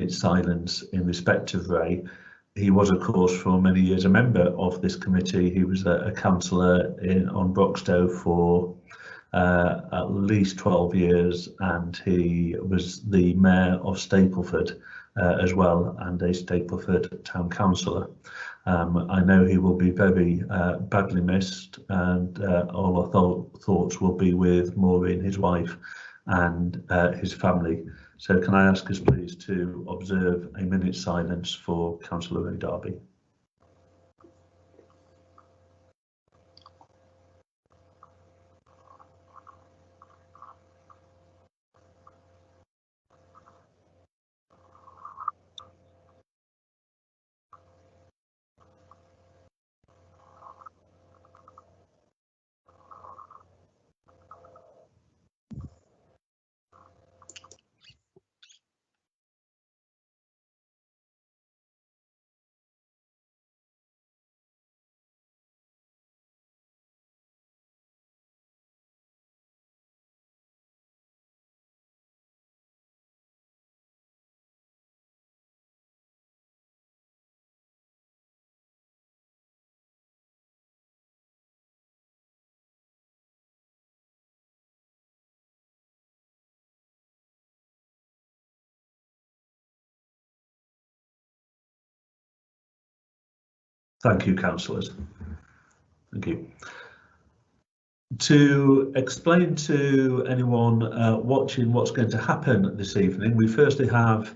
silence in respect of Ray. He was, of course, for many years a member of this committee. He was a councillor on Broxtowe for at least 12 years, and he was the mayor of Stapleford as well, and a Stapleford town councillor. I know he will be very badly missed, and all our thoughts will be with Maureen, his wife, and his family. So can I ask us please to observe a minute's silence for Councillor Ray Darby. Thank you, councillors. Thank you. To explain to anyone watching what's going to happen this evening, we firstly have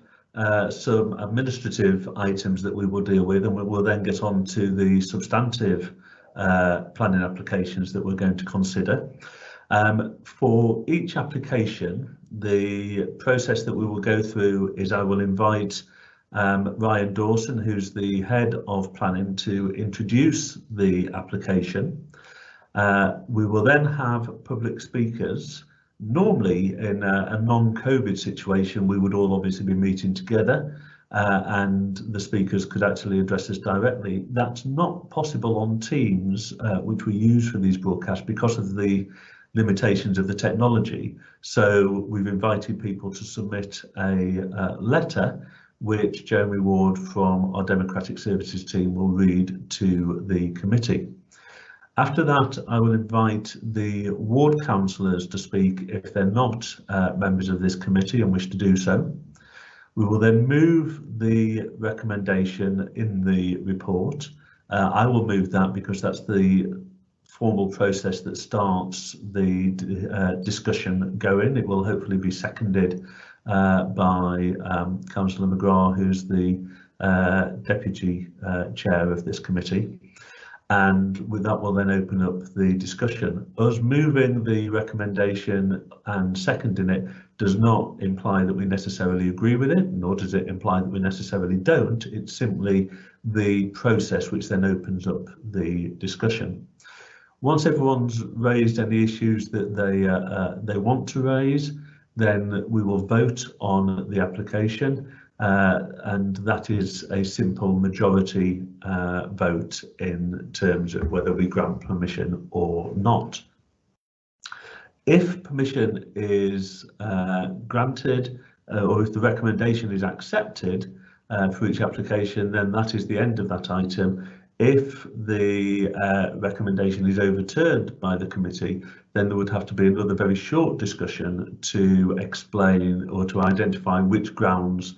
some administrative items that we will deal with, and we will then get on to the substantive planning applications that we're going to consider. For each application, the process that we will go through is I will invite Ryan Dawson, who's the head of planning, to introduce the application. We will then have public speakers. Normally in a non-COVID situation, we would all obviously be meeting together and the speakers could actually address us directly. That's not possible on Teams, which we use for these broadcasts because of the limitations of the technology. So we've invited people to submit a letter which Jeremy Ward from our Democratic Services team will read to the committee. After that, I will invite the ward councillors to speak if they're not members of this committee and wish to do so. We will then move the recommendation in the report. I will move that because that's the formal process that starts the discussion going. It will hopefully be seconded by Councillor McGrath, who's the deputy chair of this committee. And with that, we'll then open up the discussion. Us moving the recommendation and seconding it does not imply that we necessarily agree with it, nor does it imply that we necessarily don't. It's simply the process which then opens up the discussion. Once everyone's raised any issues that they want to raise, then we will vote on the application. And that is a simple majority vote in terms of whether we grant permission or not. If permission is granted, or if the recommendation is accepted for each application, then that is the end of that item. If the recommendation is overturned by the committee, then there would have to be another very short discussion to explain or to identify which grounds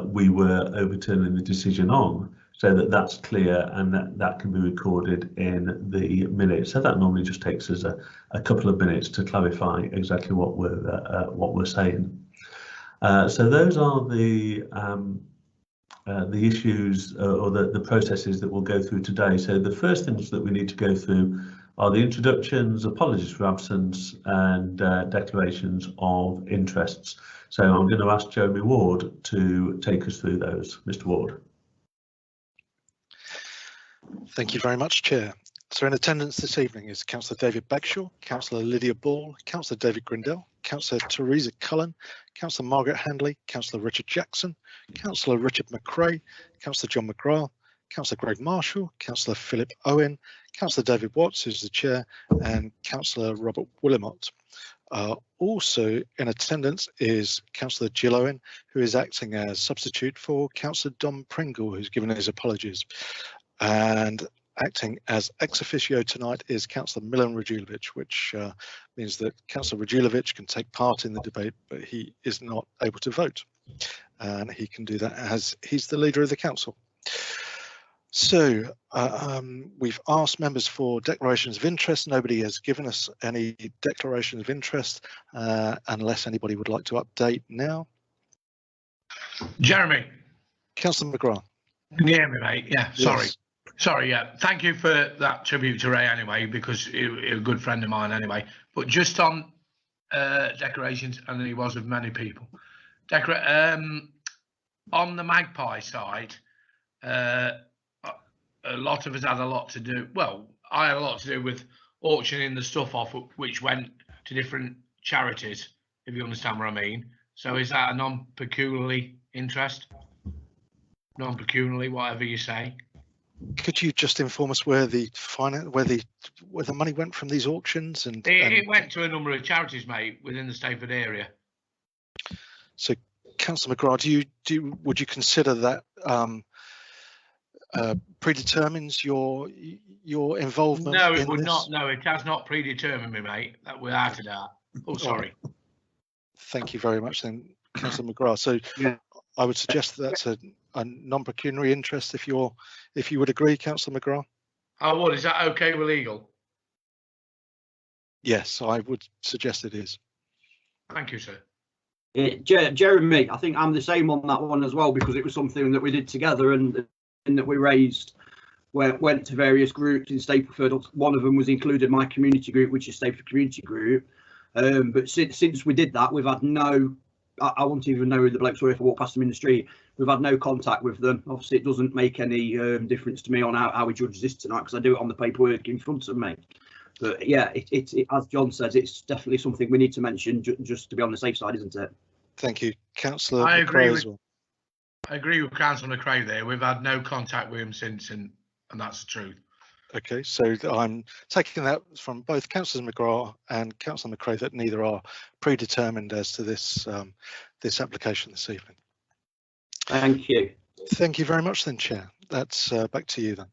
we were overturning the decision on, so that that's clear and that can be recorded in the minutes. So that normally just takes us a couple of minutes to clarify exactly what we're saying. So those are the issues or the processes that we'll go through today. So the first things that we need to go through are the introductions, apologies for absence, and declarations of interests. So I'm going to ask Jeremy Ward to take us through those. Mr. Ward. Thank you very much, Chair. So in attendance this evening is Councillor David Bagshaw, Councillor Lydia Ball, Councillor David Grindell, Councillor Teresa Cullen, Councillor Margaret Handley, Councillor Richard Jackson, Councillor Richard McRae, Councillor John McGrath, Councillor Greg Marshall, Councillor Philip Owen, Councillor David Watts, who's the Chair, and Councillor Robert Willimott. Also in attendance is Councillor Jill Owen, who is acting as substitute for Councillor Dom Pringle, who's given his apologies. And acting as ex officio tonight is Councillor Milan Radulovic, which means that Councillor Radulovic can take part in the debate, but he is not able to vote. And he can do that as he's the leader of the council. So we've asked members for declarations of interest. Nobody has given us any declarations of interest unless anybody would like to update now. Jeremy. Councillor McGrath. Can you hear me, mate? Yeah, sorry. Yes. Sorry, yeah. Thank you for that tribute to Ray anyway, because he was a good friend of mine anyway. But just on decorations, and he was with many people. On the Magpie side, a lot of us had a lot to do. Well, I had a lot to do with auctioning the stuff off, which went to different charities, if you understand what I mean. So is that a non-pecuniary interest? Non-pecuniary, whatever you say. Could you just inform us where the money went from these auctions? And it went to a number of charities, mate, within the Stafford area. So, Councillor McGrath, would you consider that predetermines your involvement? No, it would not. No, it has not predetermined me, mate. Without a doubt. Oh, sorry. Thank you very much, then, Councillor McGrath. So, yeah, I would suggest that's a non-pecuniary interest. If you would agree, Councillor McGrath. Oh, what is that? Okay with legal? Yes, I would suggest it is. Thank you, sir. Jeremy, I think I'm the same on that one as well, because it was something that we did together and that we raised, went to various groups in Stapleford. One of them was included my community group, which is Stapleford Community Group. But since we did that, we've had no, I won't even know who the blokes were if I walk past them in the street. We've had no contact with them. Obviously, it doesn't make any difference to me on how we judge this tonight, because I do it on the paperwork in front of me. But yeah, it as John says, it's definitely something we need to mention just to be on the safe side, isn't it? Thank you, Councillor. I agree with Councillor McRae there. We've had no contact with him since, and that's the truth. Okay, so I'm taking that from both Councillor McGrath and Councillor McRae that neither are predetermined as to this this application this evening. Thank you. Thank you very much then, Chair. That's back to you then.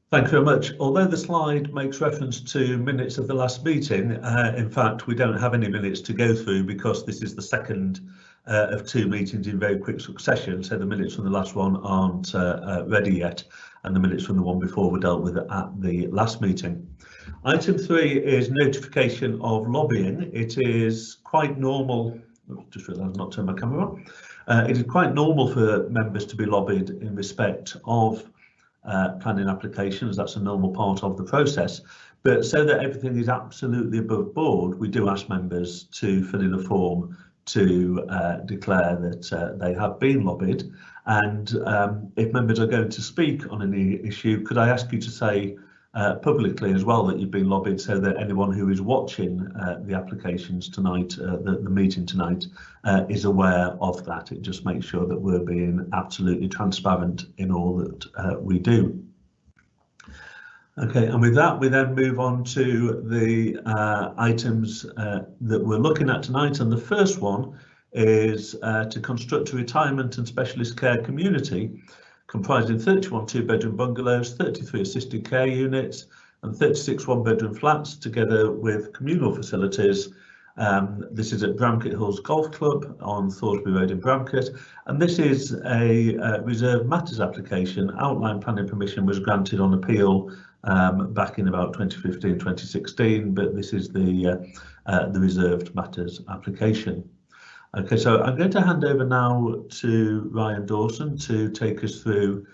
Thank you very much. Although the slide makes reference to minutes of the last meeting, in fact, we don't have any minutes to go through because this is the second of two meetings in very quick succession. So the minutes from the last one aren't ready yet, and the minutes from the one before were dealt with at the last meeting. Item 3 is notification of lobbying. It is quite normal. Just realised I've not turned my camera on. It is quite normal for members to be lobbied in respect of planning applications. That's a normal part of the process, but so that everything is absolutely above board, we do ask members to fill in a form to declare that they have been lobbied. And if members are going to speak on any issue, could I ask you to say publicly as well that you've been lobbied, so that anyone who is watching the applications tonight, the meeting tonight, is aware of that. It just makes sure that we're being absolutely transparent in all that we do. Okay, and with that, we then move on to the items that we're looking at tonight. And the first one is to construct a retirement and specialist care community comprising 31 two-bedroom bungalows, 33 assisted care units and 36 one-bedroom flats, together with communal facilities. This is at Bramket Hills Golf Club on Thorsby Road in Bramket, and this is a reserved matters application. Outline planning permission was granted on appeal back in about 2015-2016, but this is the reserved matters application. Okay, so I'm going to hand over now to Ryan Dawson to take us through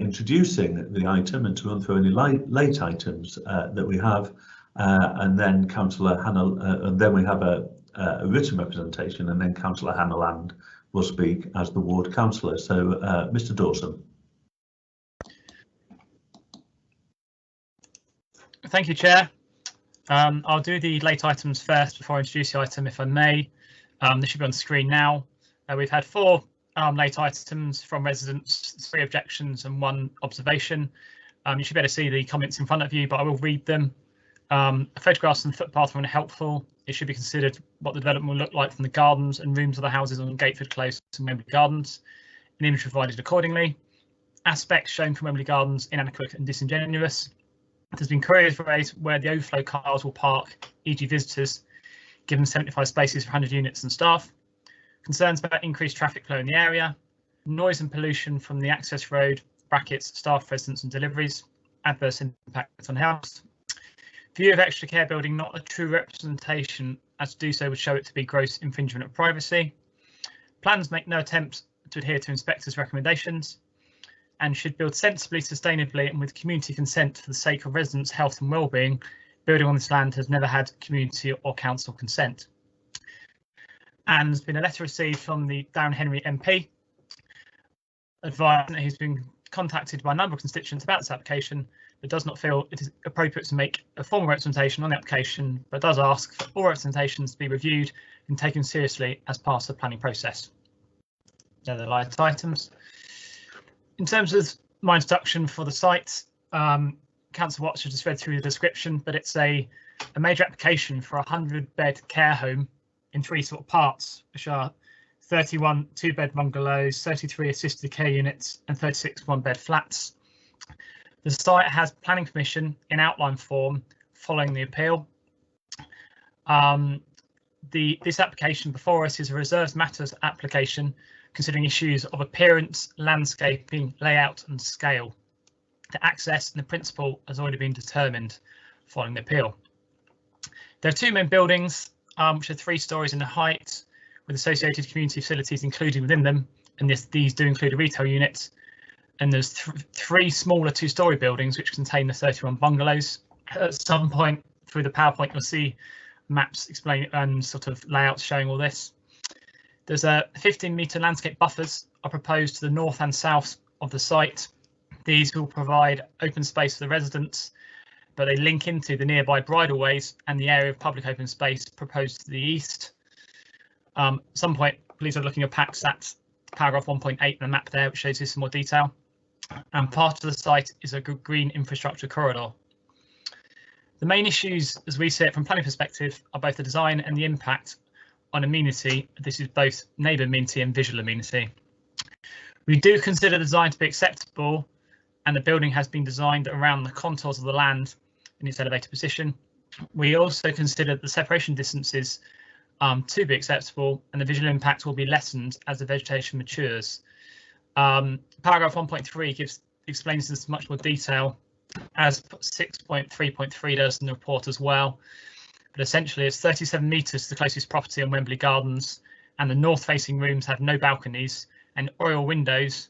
introducing the item and to run through any late items that we have, and then Councillor Hannah, and then we have a written representation, and then Councillor Hannah Land will speak as the ward councillor. So, Mr. Dawson. Thank you, Chair. I'll do the late items first before I introduce the item, if I may. This should be on screen now. We've had 4 late items from residents, 3 objections and 1 observation. You should be able to see the comments in front of you, but I will read them. Photographs and footpath are unhelpful. It should be considered what the development will look like from the gardens and rooms of the houses on Gateford Close and Wembley Gardens. An image provided accordingly. Aspects shown from Wembley Gardens inadequate and disingenuous. There's been queries raised where the overflow cars will park, e.g. visitors, given 75 spaces for 100 units and staff. Concerns about increased traffic flow in the area. Noise and pollution from the access road, brackets, staff residents and deliveries. Adverse impact on health. View of extra care building not a true representation, as to do so would show it to be gross infringement of privacy. Plans make no attempt to adhere to inspectors' recommendations and should build sensibly, sustainably and with community consent for the sake of residents' health and well-being. Building on this land has never had community or council consent. And there's been a letter received from the Darren Henry MP advising that he's been contacted by a number of constituents about this application, but does not feel it is appropriate to make a formal representation on the application, but does ask for all representations to be reviewed and taken seriously as part of the planning process. They're the light items. In terms of my introduction for the site, Councillor Watts has just read through the description, but it's a major application for a 100-bed care home in 3 sort of parts, which are 31 2-bed bungalows, 33 assisted care units and 36 1-bed flats. The site has planning permission in outline form following the appeal. This application before us is a reserved matters application considering issues of appearance, landscaping, layout and scale. The access and the principle has already been determined following the appeal. There are 2 main buildings, which are 3 stories in height, with associated community facilities included within them, and these do include a retail unit. And there's 3 smaller 2-storey buildings which contain the 31 bungalows. At some point through the PowerPoint, you'll see maps explain and sort of layouts showing all this. There's a 15-metre landscape buffers are proposed to the north and south of the site. These will provide open space for the residents, but they link into the nearby bridleways and the area of public open space proposed to the east. At some point, please are looking at packs at paragraph 1.8 in the map there, which shows this in more detail. And part of the site is a green infrastructure corridor. The main issues, as we see it from planning perspective, are both the design and the impact on amenity. This is both neighbour amenity and visual amenity. We do consider the design to be acceptable, and the building has been designed around the contours of the land in its elevated position. We also consider the separation distances to be acceptable, and the visual impact will be lessened as the vegetation matures. Paragraph 1.3 explains this in much more detail, as 6.3.3 does in the report as well. But essentially, it's 37 metres to the closest property on Wembley Gardens, and the north-facing rooms have no balconies and oil windows,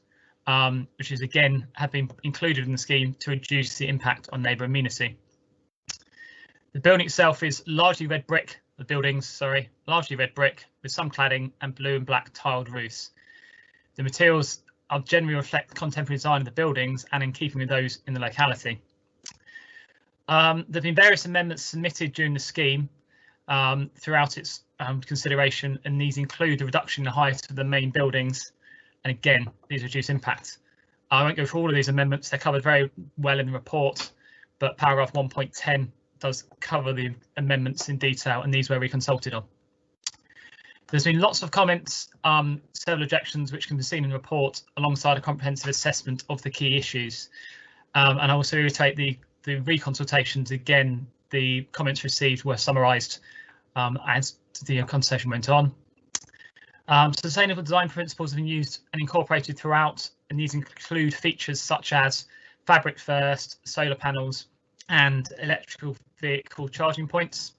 which is again have been included in the scheme to reduce the impact on neighbour amenity. The building itself is largely red brick. The buildings, sorry, largely red brick with some cladding and blue and black tiled roofs. The materials are generally reflect the contemporary design of the buildings and in keeping with those in the locality. There have been various amendments submitted during the scheme throughout its consideration, and these include the reduction in the height of the main buildings, and again, these reduce impact. I won't go through all of these amendments, they're covered very well in the report, but paragraph 1.10 does cover the amendments in detail, and these were we consulted on. There's been lots of comments, several objections which can be seen in the report alongside a comprehensive assessment of the key issues. And I also reiterate the reconsultations. Again, the comments received were summarised as the conversation went on. Sustainable design principles have been used and incorporated throughout, and these include features such as fabric first, solar panels and electrical vehicle charging points.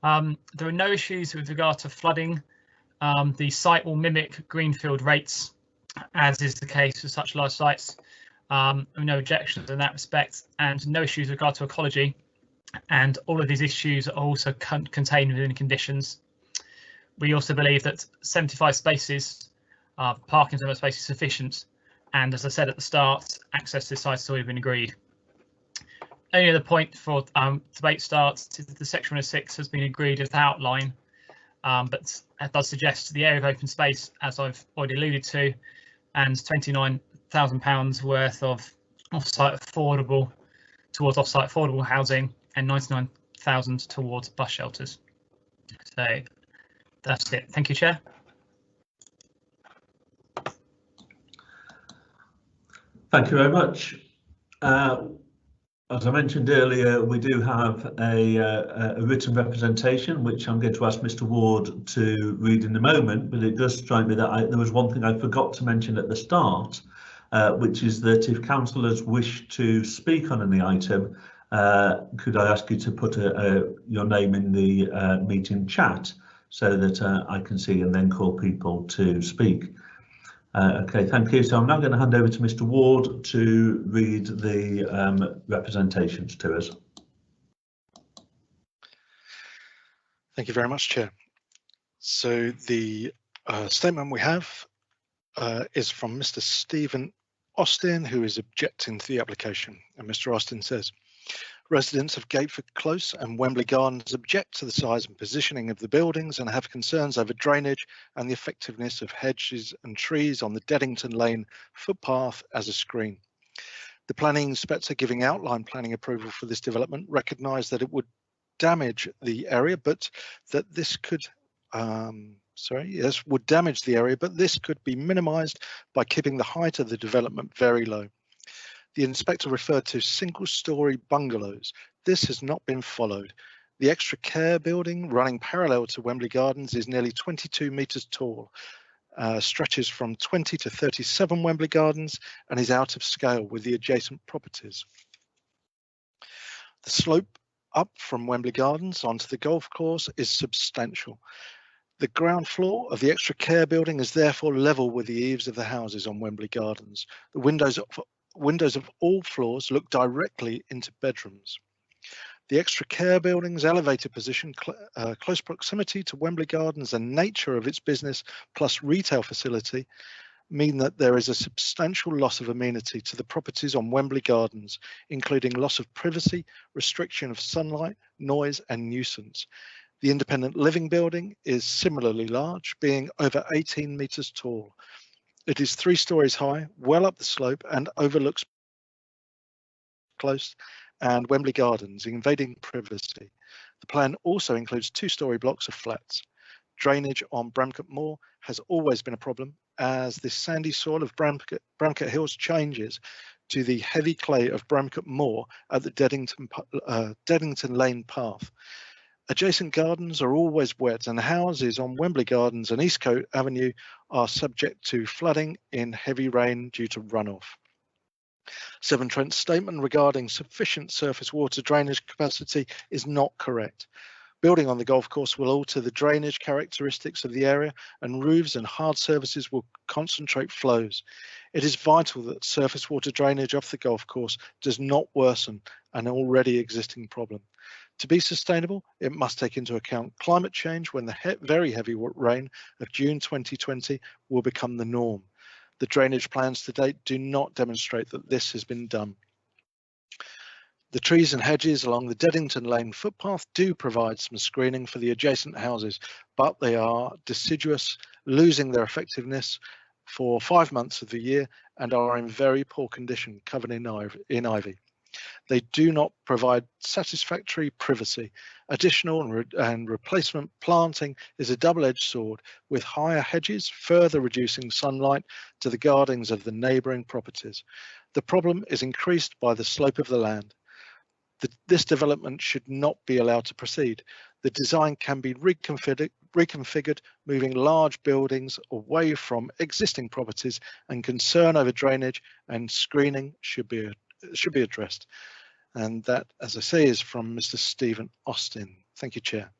There are no issues with regard to flooding. The site will mimic greenfield rates, as is the case with such large sites. No objections in that respect, and no issues with regard to ecology. And all of these issues are also contained within the conditions. We also believe that 75 spaces, parking space is sufficient. And as I said at the start, access to the site has already been agreed. Only other point for debate starts is that the section 106 has been agreed as the outline, but it does suggest the area of open space, as I've already alluded to, and £29,000 worth of off-site affordable towards off-site affordable housing and 99,000 towards bus shelters. So that's it. Thank you, Chair. Thank you very much. As I mentioned earlier, we do have a written representation, which I'm going to ask Mr. Ward to read in a moment, but it does strike me that there was one thing I forgot to mention at the start, which is that if councillors wish to speak on any item, could I ask you to put your name in the meeting chat so that I can see and then call people to speak. Okay, thank you. So I'm now going to hand over to Mr. Ward to read the representations to us. Thank you very much, Chair. So the statement we have is from Mr. Stephen Austin, who is objecting to the application. And Mr. Austin says, residents of Gateford Close and Wembley Gardens object to the size and positioning of the buildings and have concerns over drainage and the effectiveness of hedges and trees on the Deddington Lane footpath as a screen. The planning inspector giving outline planning approval for this development recognised that it would damage the area, but that this could would damage the area, but this could be minimised by keeping the height of the development very low. The inspector referred to single-storey bungalows. This has not been followed. The extra care building running parallel to Wembley Gardens is nearly 22 metres tall, stretches from 20 to 37 Wembley Gardens and is out of scale with the adjacent properties. The slope up from Wembley Gardens onto the golf course is substantial. The ground floor of the extra care building is therefore level with the eaves of the houses on Wembley Gardens. The windows of all floors look directly into bedrooms. The extra care building's elevated position, close proximity to Wembley Gardens and nature of its business plus retail facility mean that there is a substantial loss of amenity to the properties on Wembley Gardens, including loss of privacy, restriction of sunlight, noise and nuisance. The independent living building is similarly large, being over 18 metres tall. It is 3 stories high, well up the slope and overlooks Close and Wembley Gardens, invading privacy. The plan also includes 2-storey blocks of flats. Drainage on Bramcote Moor has always been a problem as the sandy soil of Bramcote Hills changes to the heavy clay of Bramcote Moor at the Deddington Lane path. Adjacent gardens are always wet and houses on Wembley Gardens and Eastcote Avenue are subject to flooding in heavy rain due to runoff. Severn Trent's statement regarding sufficient surface water drainage capacity is not correct. Building on the golf course will alter the drainage characteristics of the area and roofs and hard surfaces will concentrate flows. It is vital that surface water drainage off the golf course does not worsen an already existing problem. To be sustainable, it must take into account climate change when the very heavy rain of June 2020 will become the norm. The drainage plans to date do not demonstrate that this has been done. The trees and hedges along the Deddington Lane footpath do provide some screening for the adjacent houses, but they are deciduous, losing their effectiveness for 5 months of the year and are in very poor condition, covered in ivy. They do not provide satisfactory privacy. Additional and replacement planting is a double-edged sword, with higher hedges further reducing sunlight to the gardens of the neighbouring properties. The problem is increased by the slope of the land. This development should not be allowed to proceed. The design can be reconfigured, moving large buildings away from existing properties, and concern over drainage and screening should be addressed. And that, as I say, is from Mr. Stephen Austin. Thank you, Chair.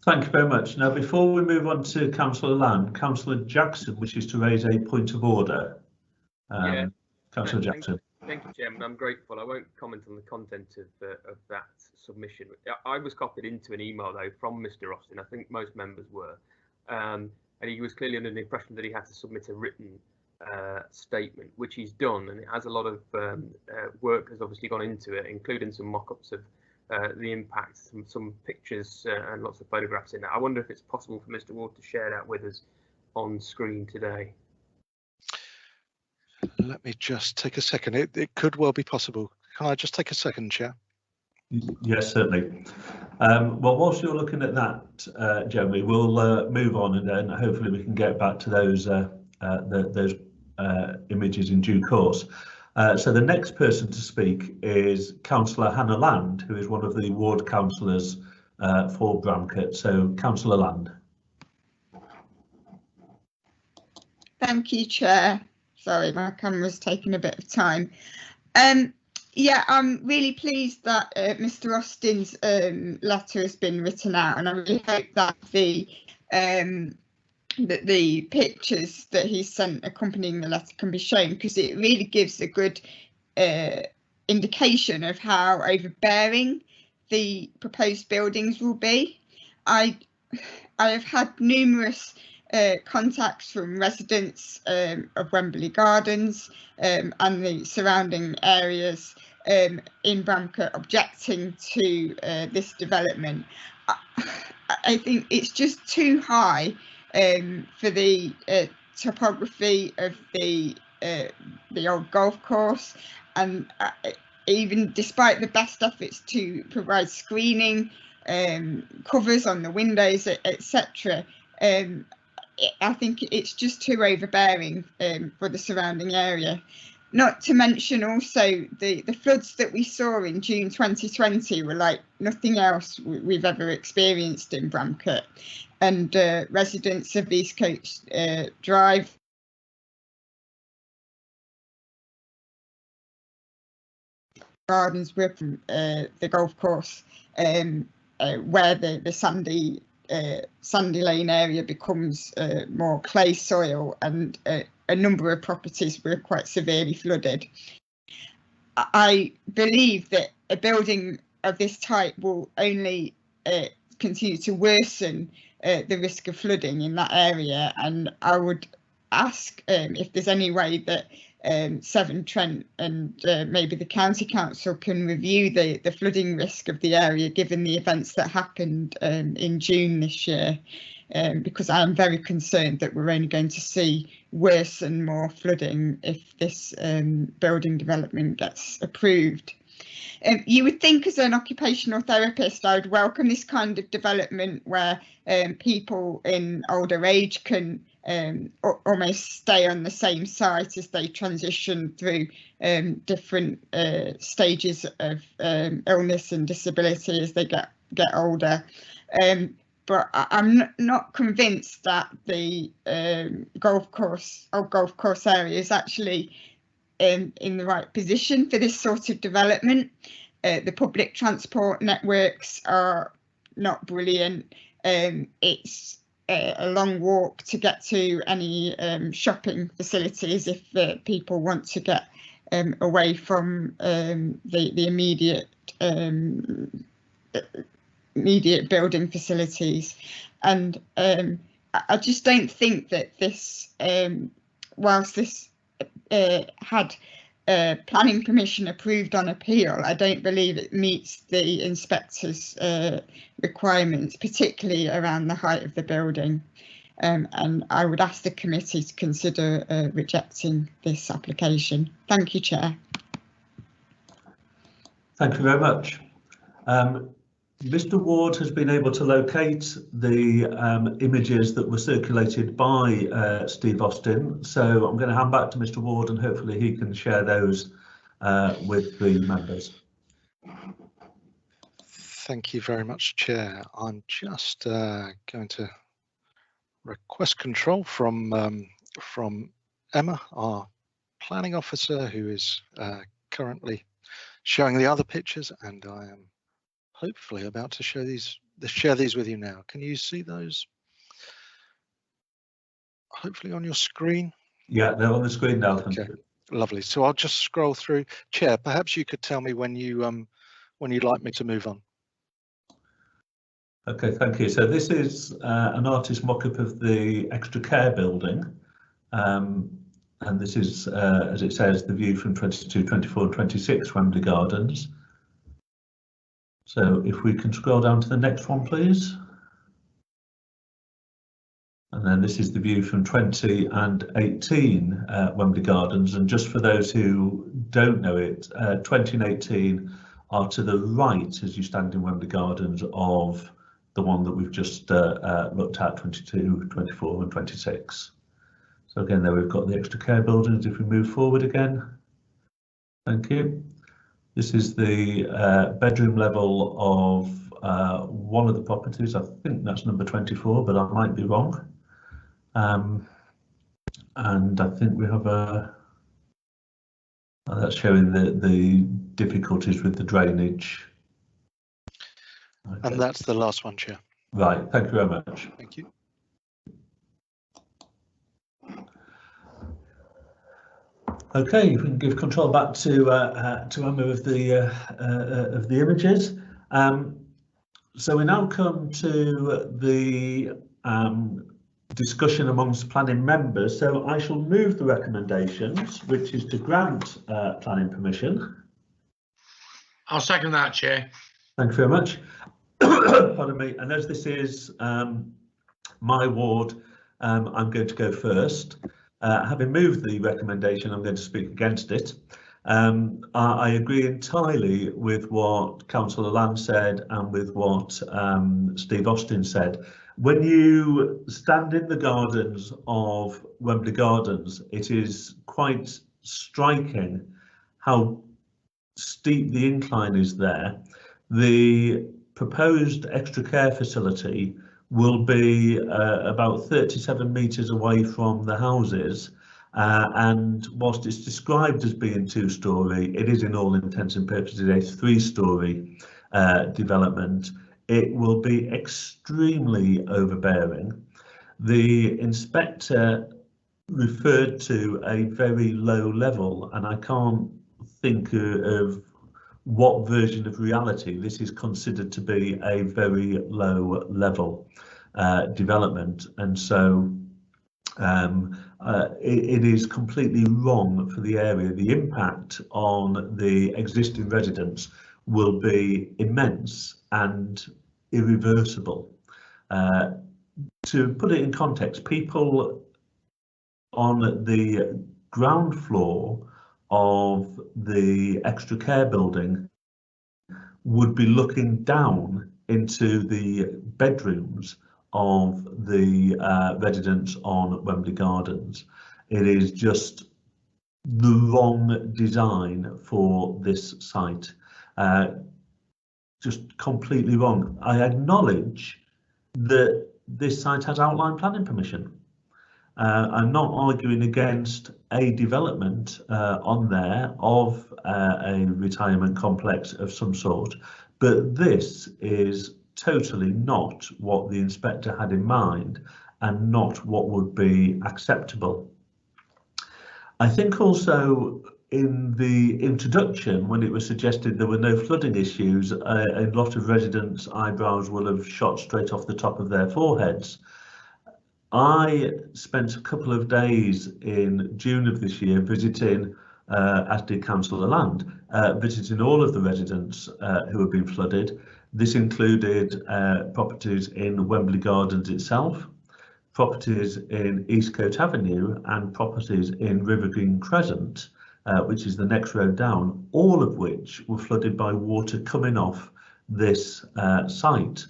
Thank you very much. Now, before we move on to Councillor Land, Councillor Jackson wishes to raise a point of order. Councillor Jackson. Thank you, Chairman. I'm grateful. I won't comment on the content of that submission. I was copied into an email, though, from Mr. Austin. I think most members were. And he was clearly under the impression that he had to submit a written statement, which he's done, and it has a lot of work has obviously gone into it, including some mock-ups of the impact, some pictures and lots of photographs in that. I wonder if it's possible for Mr. Ward to share that with us on screen today. Let me just take a second. It could well be possible, Can I just take a second, Chair? Yes, certainly. Well, whilst you're looking at that, Jeremy, we'll move on, and then hopefully we can get back to those images in due course. So the next person to speak is Councillor Hannah Land, who is one of the ward councillors for Bramcote. So, Councillor Land. Thank you, Chair. Sorry, my camera's taking a bit of time. Yeah, I'm really pleased that Mr. Austin's letter has been written out, and I really hope that the pictures that he sent accompanying the letter can be shown, because it really gives a good indication of how overbearing the proposed buildings will be. I have had numerous contacts from residents of Wembley Gardens and the surrounding areas in Bramcote objecting to this development. I think it's just too high for the topography of the old golf course, and even despite the best efforts to provide screening, covers on the windows, etc. I think it's just too overbearing for the surrounding area. Not to mention also the floods that we saw in June 2020 were like nothing else we've ever experienced in Bramcote, and residents of East Coast Drive Gardens were from the golf course, where the sandy lane area becomes more clay soil, and a number of properties were quite severely flooded. I believe that a building of this type will only continue to worsen the risk of flooding in that area, and I would ask if there's any way that Severn Trent and maybe the County Council can review the flooding risk of the area given the events that happened in June this year, because I am very concerned that we're only going to see worse and more flooding if this building development gets approved. You would think as an occupational therapist I would welcome this kind of development where people in older age can almost stay on the same site as they transition through different stages of illness and disability as they get older. But I'm not convinced that the golf course area is actually in the right position for this sort of development. The public transport networks are not brilliant. It's a long walk to get to any shopping facilities if people want to get away from the immediate building facilities. And I just don't think that this, whilst this had planning permission approved on appeal, I don't believe it meets the inspector's requirements, particularly around the height of the building. And I would ask the committee to consider rejecting this application. Thank you, Chair. Thank you very much. Mr. Ward has been able to locate the images that were circulated by Steve Austin, so I'm going to hand back to Mr. Ward and hopefully he can share those with the members. Thank you very much, Chair. I'm just going to request control from Emma, our planning officer, who is currently showing the other pictures, and I am hopefully about to share these with you now. Can you see those? Hopefully on your screen. Yeah, they're on the screen now. Okay, lovely. So I'll just scroll through. Chair, perhaps you could tell me when you'd like me to move on. Okay, thank you. So this is an artist mock-up of the extra care building, and this is, as it says, the view from 22, 24, and 26 Wembley Gardens. So if we can scroll down to the next one, please. And then this is the view from 20 and 18 Wembley Gardens. And just for those who don't know it, 20 and 18 are to the right as you stand in Wembley Gardens of the one that we've just looked at, 22, 24 and 26. So again, there we've got the extra care buildings. If we move forward again, thank you. This is the bedroom level of one of the properties. I think that's number 24, but I might be wrong. And I think we have that's showing the difficulties with the drainage. Okay. And that's the last one, Chair. Right, thank you very much. Thank you. Okay, if we can give control back to Emma of the images. So we now come to the discussion amongst planning members. So I shall move the recommendations, which is to grant planning permission. I'll second that, Chair. Thank you very much. Pardon me. And as this is my ward, I'm going to go first. Having moved the recommendation, I'm going to speak against it. I agree entirely with what Councillor Hallam said and with what Steve Austin said. When you stand in the gardens of Wembley Gardens, it is quite striking how steep the incline is there. The proposed extra care facility will be about 37 metres away from the houses, and whilst it's described as being 2-storey, it is in all intents and purposes a 3-storey development. It will be extremely overbearing. The inspector referred to a very low level, and I can't think of what version of reality this is considered to be a very low level development, and so it is completely wrong for the area. The impact on the existing residents will be immense and irreversible. To put it in context, people on the ground floor of the extra care building would be looking down into the bedrooms of the residents on Wembley Gardens. It is just the wrong design for this site. Just completely wrong. I acknowledge that this site has outline planning permission. I'm not arguing against a development on there of a retirement complex of some sort, but this is totally not what the inspector had in mind and not what would be acceptable. I think also in the introduction, when it was suggested there were no flooding issues, a lot of residents' eyebrows will have shot straight off the top of their foreheads. I spent a couple of days in June of this year visiting, as did Councillor Hallam, visiting all of the residents who have been flooded. This included properties in Wembley Gardens itself, properties in Eastcote Avenue and properties in River Green Crescent, which is the next road down, all of which were flooded by water coming off this site.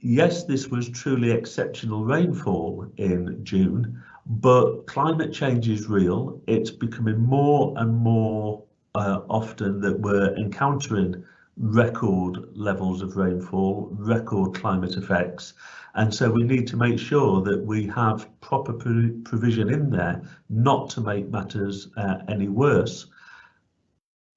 Yes, this was truly exceptional rainfall in June, but climate change is real. It's becoming more and more often that we're encountering record levels of rainfall, record climate effects, and so we need to make sure that we have proper provision in there not to make matters any worse.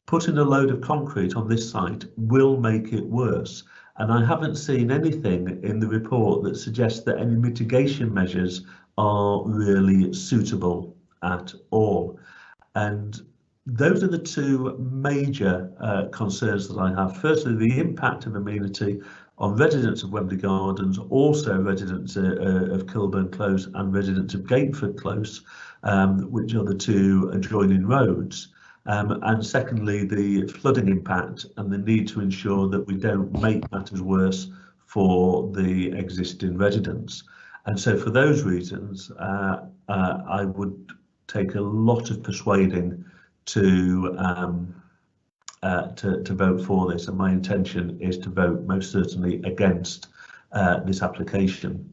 Putting a load of concrete on this site will make it worse, and I haven't seen anything in the report that suggests that any mitigation measures are really suitable at all. And those are the two major concerns that I have. Firstly, the impact of amenity on residents of Wembley Gardens, also residents of Kilburn Close and residents of Gateford Close, which are the two adjoining roads. And secondly, the flooding impact and the need to ensure that we don't make matters worse for the existing residents. And so for those reasons, I would take a lot of persuading to vote for this, and my intention is to vote most certainly against this application.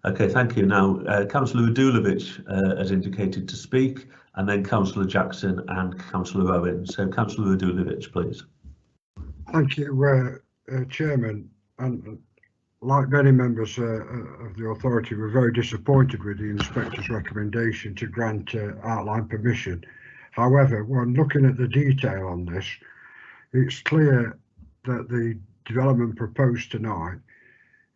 Okay, thank you. Now, Councillor Radulovic has indicated to speak, and then Councillor Jackson and Councillor Owen. So, Councillor Radulovic, please. Thank you, Chairman. And like many members of the authority, we're very disappointed with the inspector's recommendation to grant outline permission. However, when looking at the detail on this, it's clear that the development proposed tonight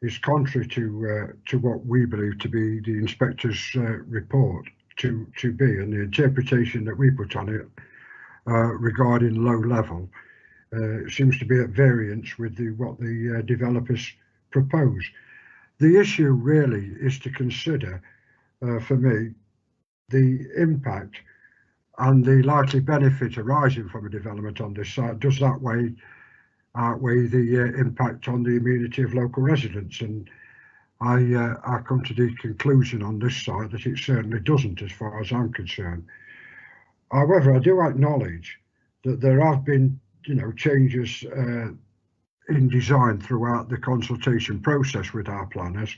is contrary to what we believe to be the inspector's report to be, and the interpretation that we put on it regarding low level seems to be at variance with what the developers propose. The issue really is to consider, for me, the impact and the likely benefit arising from a development on this site. Does that outweigh the impact on the immunity of local residents? And I come to the conclusion on this site that it certainly doesn't, as far as I'm concerned. However, I do acknowledge that there have been, changes in design throughout the consultation process with our planners.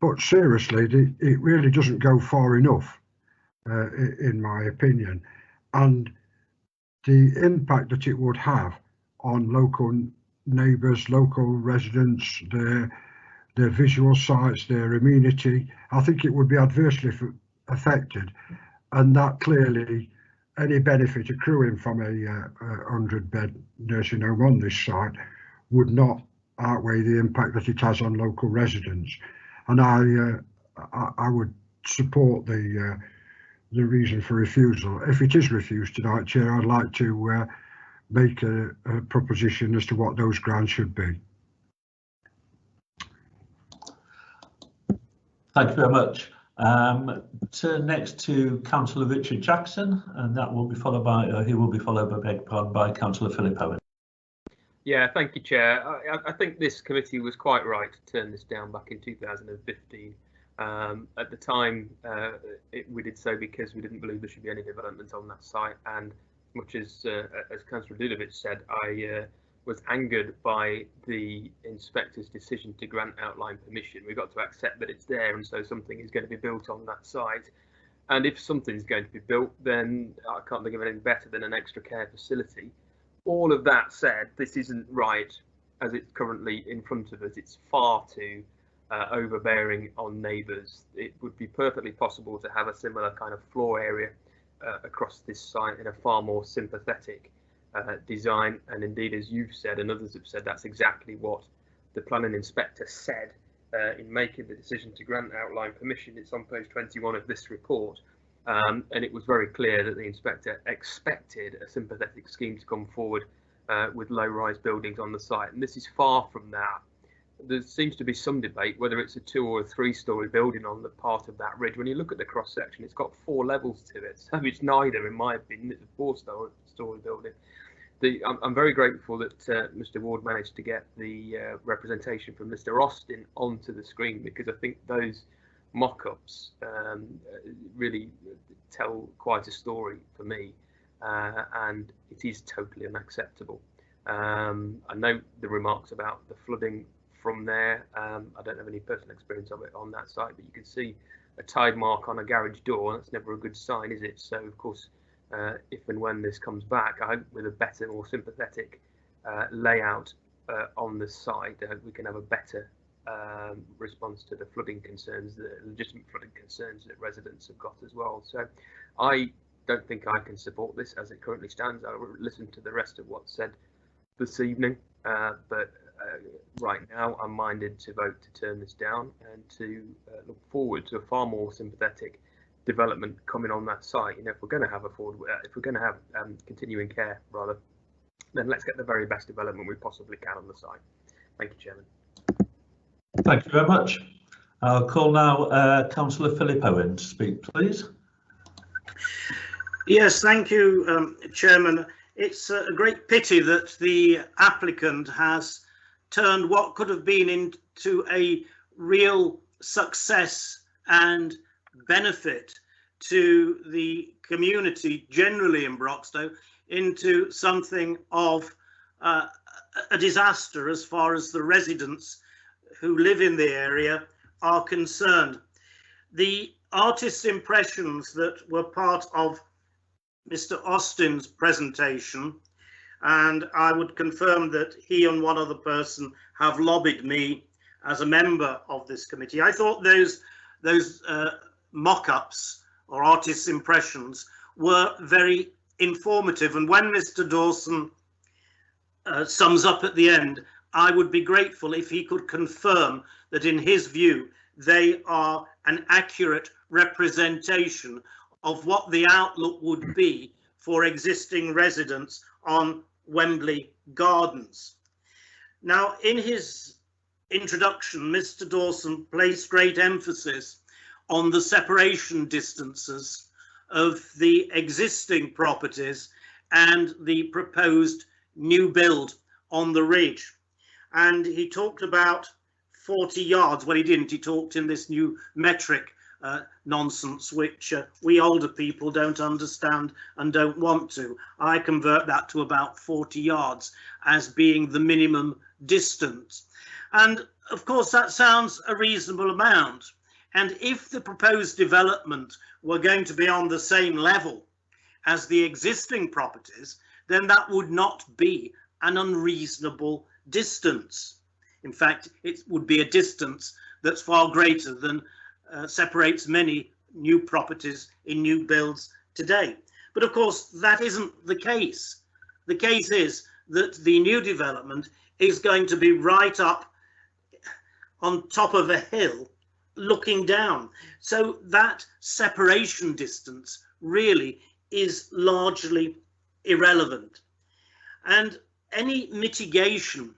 But seriously, it really doesn't go far enough, in my opinion. And the impact that it would have on local neighbours, local residents, their visual sites, their amenity, I think it would be adversely affected, and that clearly any benefit accruing from a 100-bed nursing home on this site would not outweigh the impact that it has on local residents. And I would support the reason for refusal. If it is refused tonight, Chair, I'd like to make a proposition as to what those grounds should be. Thank you very much. Turn next to Councillor Richard Jackson, and that will be followed by, he will be followed by Councillor Philip Owen. Yeah, thank you, Chair. I think this committee was quite right to turn this down back in 2015. At the time, we did so because we didn't believe there should be any development on that site, and much as Councillor Radulovic said, I was angered by the inspector's decision to grant outline permission. We've got to accept that it's there, and so something is going to be built on that site. And if something's going to be built, then I can't think of anything better than an extra care facility. All of that said, this isn't right as it's currently in front of us. It's far too overbearing on neighbours. It would be perfectly possible to have a similar kind of floor area across this site in a far more sympathetic design, and indeed, as you've said and others have said, that's exactly what the planning inspector said in making the decision to grant outline permission. It's on page 21 of this report, and it was very clear that the inspector expected a sympathetic scheme to come forward with low-rise buildings on the site, and this is far from that. There seems to be some debate whether it's a 2 or a 3-storey building on the part of that ridge. When you look at the cross section, it's got 4 levels to it, so it's neither, in my opinion. It's a 4-storey building. I'm very grateful that Mr. Ward managed to get the representation from Mr. Austin onto the screen, because I think those mock-ups really tell quite a story for me, and it is totally unacceptable. I know the remarks about the flooding from there. I don't have any personal experience of it on that site, but you can see a tide mark on a garage door. That's never a good sign, is it? So, of course, if and when this comes back, I hope with a better, more sympathetic layout on the site, we can have a better response to the flooding concerns, the legitimate flooding concerns that residents have got as well. So I don't think I can support this as it currently stands. I will listen to the rest of what's said this evening, but right now I'm minded to vote to turn this down and to look forward to a far more sympathetic development coming on that site. You know, if we're going to have if we're going to have continuing care, rather, then let's get the very best development we possibly can on the site. Thank you, Chairman. Thank you very much. I'll call now Councillor Philip Owen to speak, please. Yes, thank you, Chairman. It's a great pity that the applicant has turned what could have been into a real success and benefit to the community generally in Broxtowe into something of a disaster as far as the residents who live in the area are concerned. The artist's impressions that were part of Mr. Austin's presentation, and I would confirm that he and one other person have lobbied me as a member of this committee. I thought those mock-ups or artist's impressions were very informative, and when Mr. Dawson sums up at the end, I would be grateful if he could confirm that in his view they are an accurate representation of what the outlook would be for existing residents on Wembley Gardens. Now, in his introduction, Mr. Dawson placed great emphasis on the separation distances of the existing properties and the proposed new build on the ridge. And he talked about 40 yards. Well, he didn't. He talked in this new metric nonsense, which we older people don't understand and don't want to. I convert that to about 40 yards as being the minimum distance. And of course, that sounds a reasonable amount. And if the proposed development were going to be on the same level as the existing properties, then that would not be an unreasonable distance. In fact, it would be a distance that's far greater than separates many new properties in new builds today. But of course, that isn't the case. The case is that the new development is going to be right up on top of a hill looking down. So that separation distance really is largely irrelevant. And any mitigation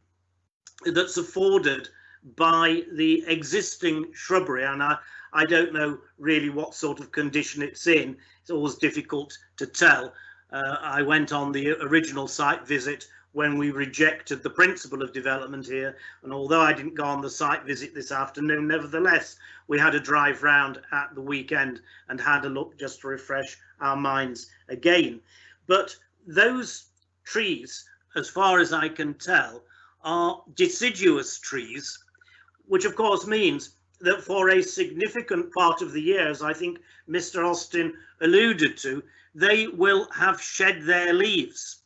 that's afforded by the existing shrubbery, and I don't know really what sort of condition it's in, it's always difficult to tell. I went on the original site visit when we rejected the principle of development here, and although I didn't go on the site visit this afternoon, nevertheless we had a drive round at the weekend and had a look just to refresh our minds again. But those trees, as far as I can tell, are deciduous trees, which of course means that for a significant part of the year, as I think Mr. Austin alluded to, they will have shed their leaves.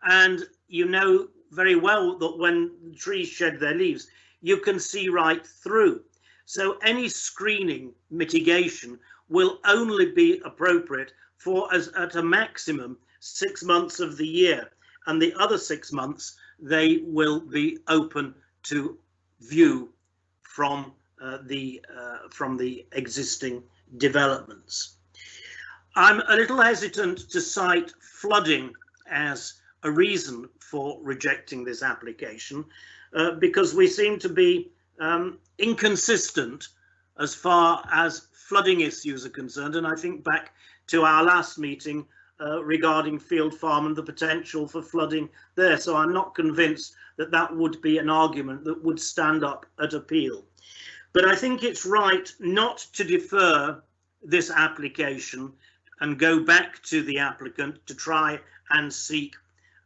And you know very well that when trees shed their leaves, you can see right through. So any screening mitigation will only be appropriate for at a maximum 6 months of the year, and the other 6 months they will be open to view from the existing developments. I'm a little hesitant to cite flooding as a reason for rejecting this application because we seem to be inconsistent as far as flooding issues are concerned, and I think back to our last meeting regarding Field Farm and the potential for flooding there. So I'm not convinced that that would be an argument that would stand up at appeal. But I think it's right not to defer this application and go back to the applicant to try and seek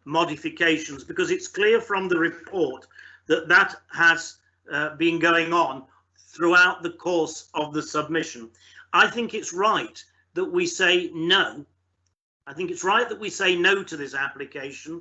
modifications, because it's clear from the report that that has been going on throughout the course of the submission. I think it's right that we say no. I think it's right that we say no to this application,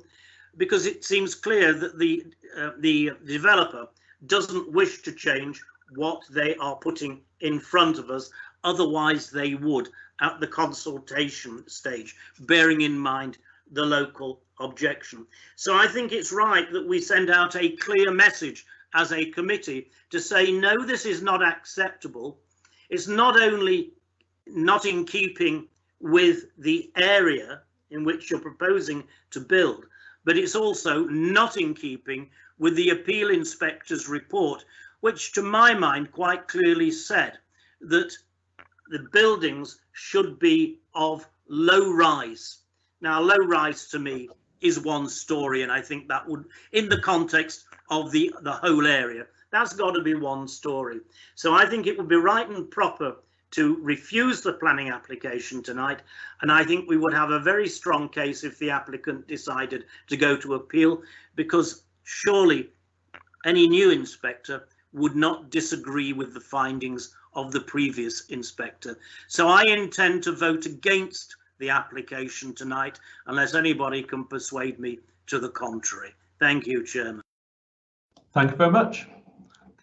because it seems clear that the developer doesn't wish to change what they are putting in front of us. Otherwise they would at the consultation stage, bearing in mind the local objection. So I think it's right that we send out a clear message as a committee to say, no, this is not acceptable. It's not only not in keeping with the area in which you're proposing to build, but it's also not in keeping with the appeal inspector's report, which to my mind quite clearly said that the buildings should be of low rise. Now, low rise to me is 1 story, and I think that would, in the context of the whole area, That's got to be one story. So I think it would be right and proper to refuse the planning application tonight, and I think we would have a very strong case if the applicant decided to go to appeal, because surely any new inspector would not disagree with the findings of the previous inspector. So I intend to vote against the application tonight unless anybody can persuade me to the contrary. Thank you, Chairman. Thank you very much.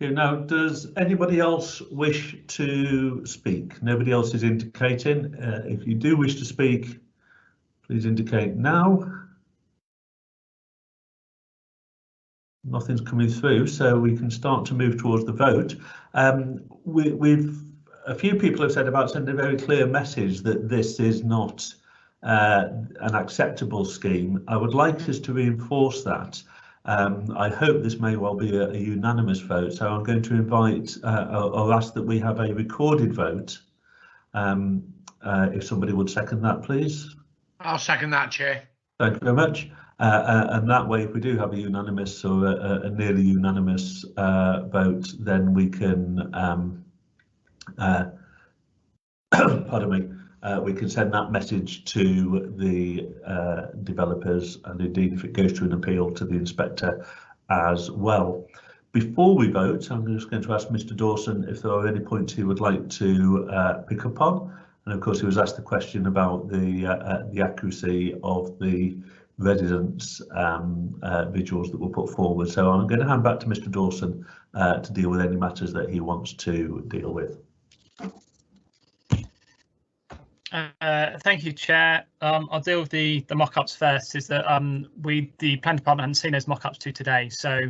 Okay, now, does anybody else wish to speak? Nobody else is indicating. If you do wish to speak, please indicate now. Nothing's coming through, so we can start to move towards the vote. A few people have said about sending a very clear message that this is not an acceptable scheme. I would like us to reinforce that. I hope this may well be a unanimous vote, so I'm going to invite or ask that we have a recorded vote. If somebody would second that, please. I'll second that, Chair. Thank you very much. And that way, if we do have a unanimous or a nearly unanimous vote, then we can, pardon me, we can send that message to the developers, and indeed if it goes to an appeal, to the inspector as well. Before we vote, I'm just going to ask Mr. Dawson if there are any points he would like to pick up on, and of course he was asked the question about the accuracy of the residents' visuals that were put forward. So I'm going to hand back to Mr. Dawson to deal with any matters that he wants to deal with. Thank you, Chair. I'll deal with the mock-ups first. Is that the planning department hadn't seen those mock-ups to today, so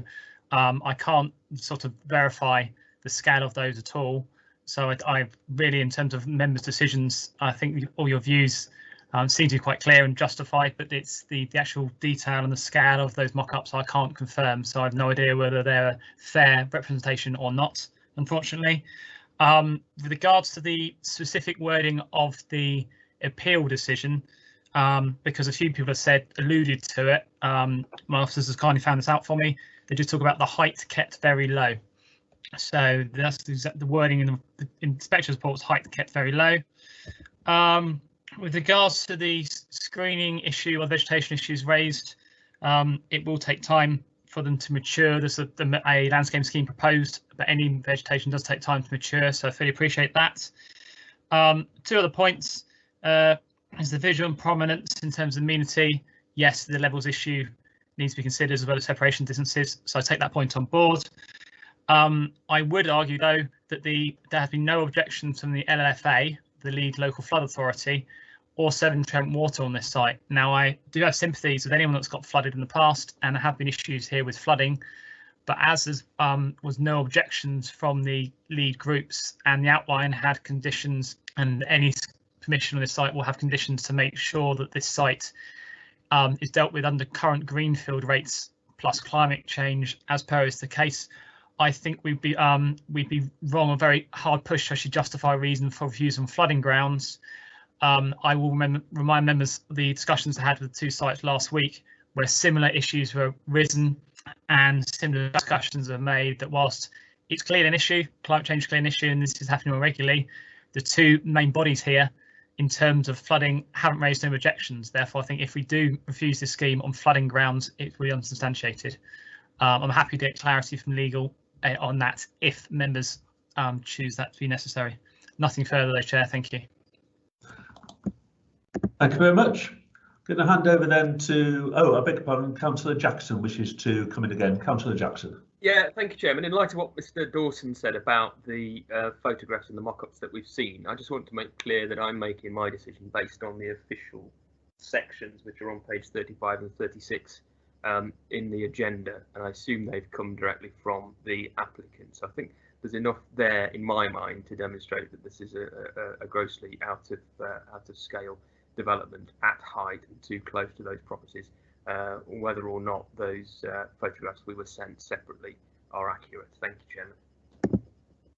I can't sort of verify the scale of those at all. So I really, in terms of members' decisions, I think all your views seem to be quite clear and justified, but it's the actual detail and the scale of those mock-ups I can't confirm. So I have no idea whether they're a fair representation or not, unfortunately. With regards to the specific wording of the appeal decision, because a few people have alluded to it, my officers have kindly found this out for me. They just talk about the height kept very low. So that's the wording in the inspector's report's height kept very low. With regards to the screening issue or vegetation issues raised, it will take time for them to mature. There's a landscape scheme proposed, but any vegetation does take time to mature, so I fully appreciate that. Two other points is the visual prominence in terms of amenity. Yes, the levels issue needs to be considered, as well as separation distances, so I take that point on board. I would argue, though, that there has been no objection from the LLFA, the lead local flood authority, or Severn Trent Water on this site. Now, I do have sympathies with anyone that's got flooded in the past, and there have been issues here with flooding, but as was no objections from the lead groups, and the outline had conditions, and any permission on this site will have conditions to make sure that this site is dealt with under current greenfield rates plus climate change, as per is the case. I think we'd be wrong, a very hard push to actually justify a reason for refusal on flooding grounds. I will remind members of the discussions I had with the two sites last week, where similar issues were risen and similar discussions are made, that whilst it's clearly an issue, climate change is clearly an issue, and this is happening more regularly, the two main bodies here in terms of flooding haven't raised any objections. Therefore, I think if we do refuse this scheme on flooding grounds, it's really unsubstantiated. I'm happy to get clarity from legal on that if members choose that to be necessary. Nothing further though, Chair. Thank you. Thank you very much. Going to hand over then to, I beg your pardon, Councillor Jackson wishes to come in again. Councillor Jackson. Yeah, thank you, Chairman. In light of what Mr. Dawson said about the photographs and the mock-ups that we've seen, I just want to make clear that I'm making my decision based on the official sections, which are on page 35 and 36 in the agenda, and I assume they've come directly from the applicant. So I think there's enough there in my mind to demonstrate that this is a grossly out of scale development at height and too close to those properties, whether or not those photographs we were sent separately are accurate. Thank you, Chairman.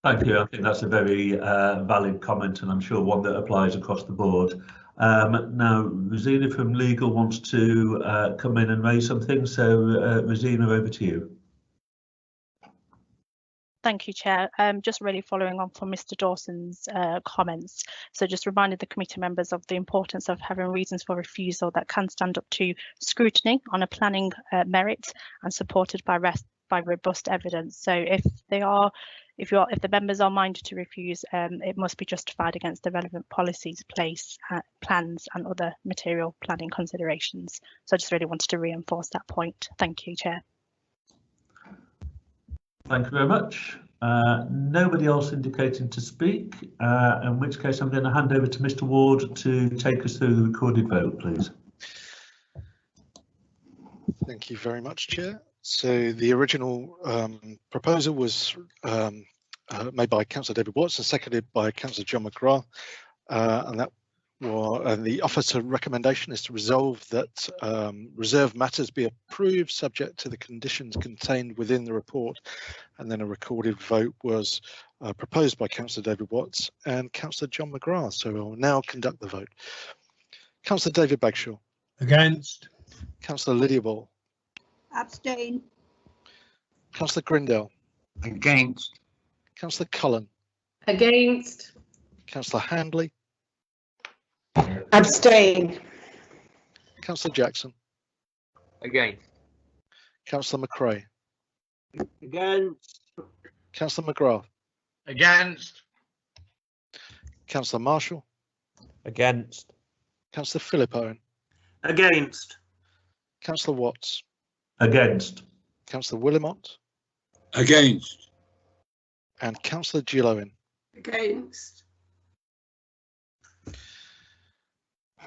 Thank you. I think that's a very valid comment, and I'm sure one that applies across the board. Now, Rosina from Legal wants to come in and raise something, so Rosina, over to you. Thank you, Chair. Just really following on from Mr Dawson's comments. So just reminded the committee members of the importance of having reasons for refusal that can stand up to scrutiny on a planning merit and supported by robust evidence. So if the members are minded to refuse, it must be justified against the relevant policies, plans and other material planning considerations. So I just really wanted to reinforce that point. Thank you, Chair. Thank you very much. Nobody else indicating to speak, in which case I'm going to hand over to Mr Ward to take us through the recorded vote, please. Thank you very much, Chair. So the original proposal was made by Councillor David Watts and seconded by Councillor John McGrath, and the officer recommendation is to resolve that reserved matters be approved subject to the conditions contained within the report, and then a recorded vote was proposed by Councillor David Watts and Councillor John McGrath. So we'll now conduct the vote. Councillor David Bagshaw. Against. Councillor Lydia Ball. Abstain. Councillor Grindell. Against. Councillor Cullen. Against. Councillor Handley. Abstain. Councillor Jackson. Against. Councillor McRae. Against. Councillor McGrath. Against. Councillor Marshall. Against. Councillor Philip Owen. Against. Councillor Watts. Against. Councillor Willimont. Against. And Councillor Jill Owen. Against.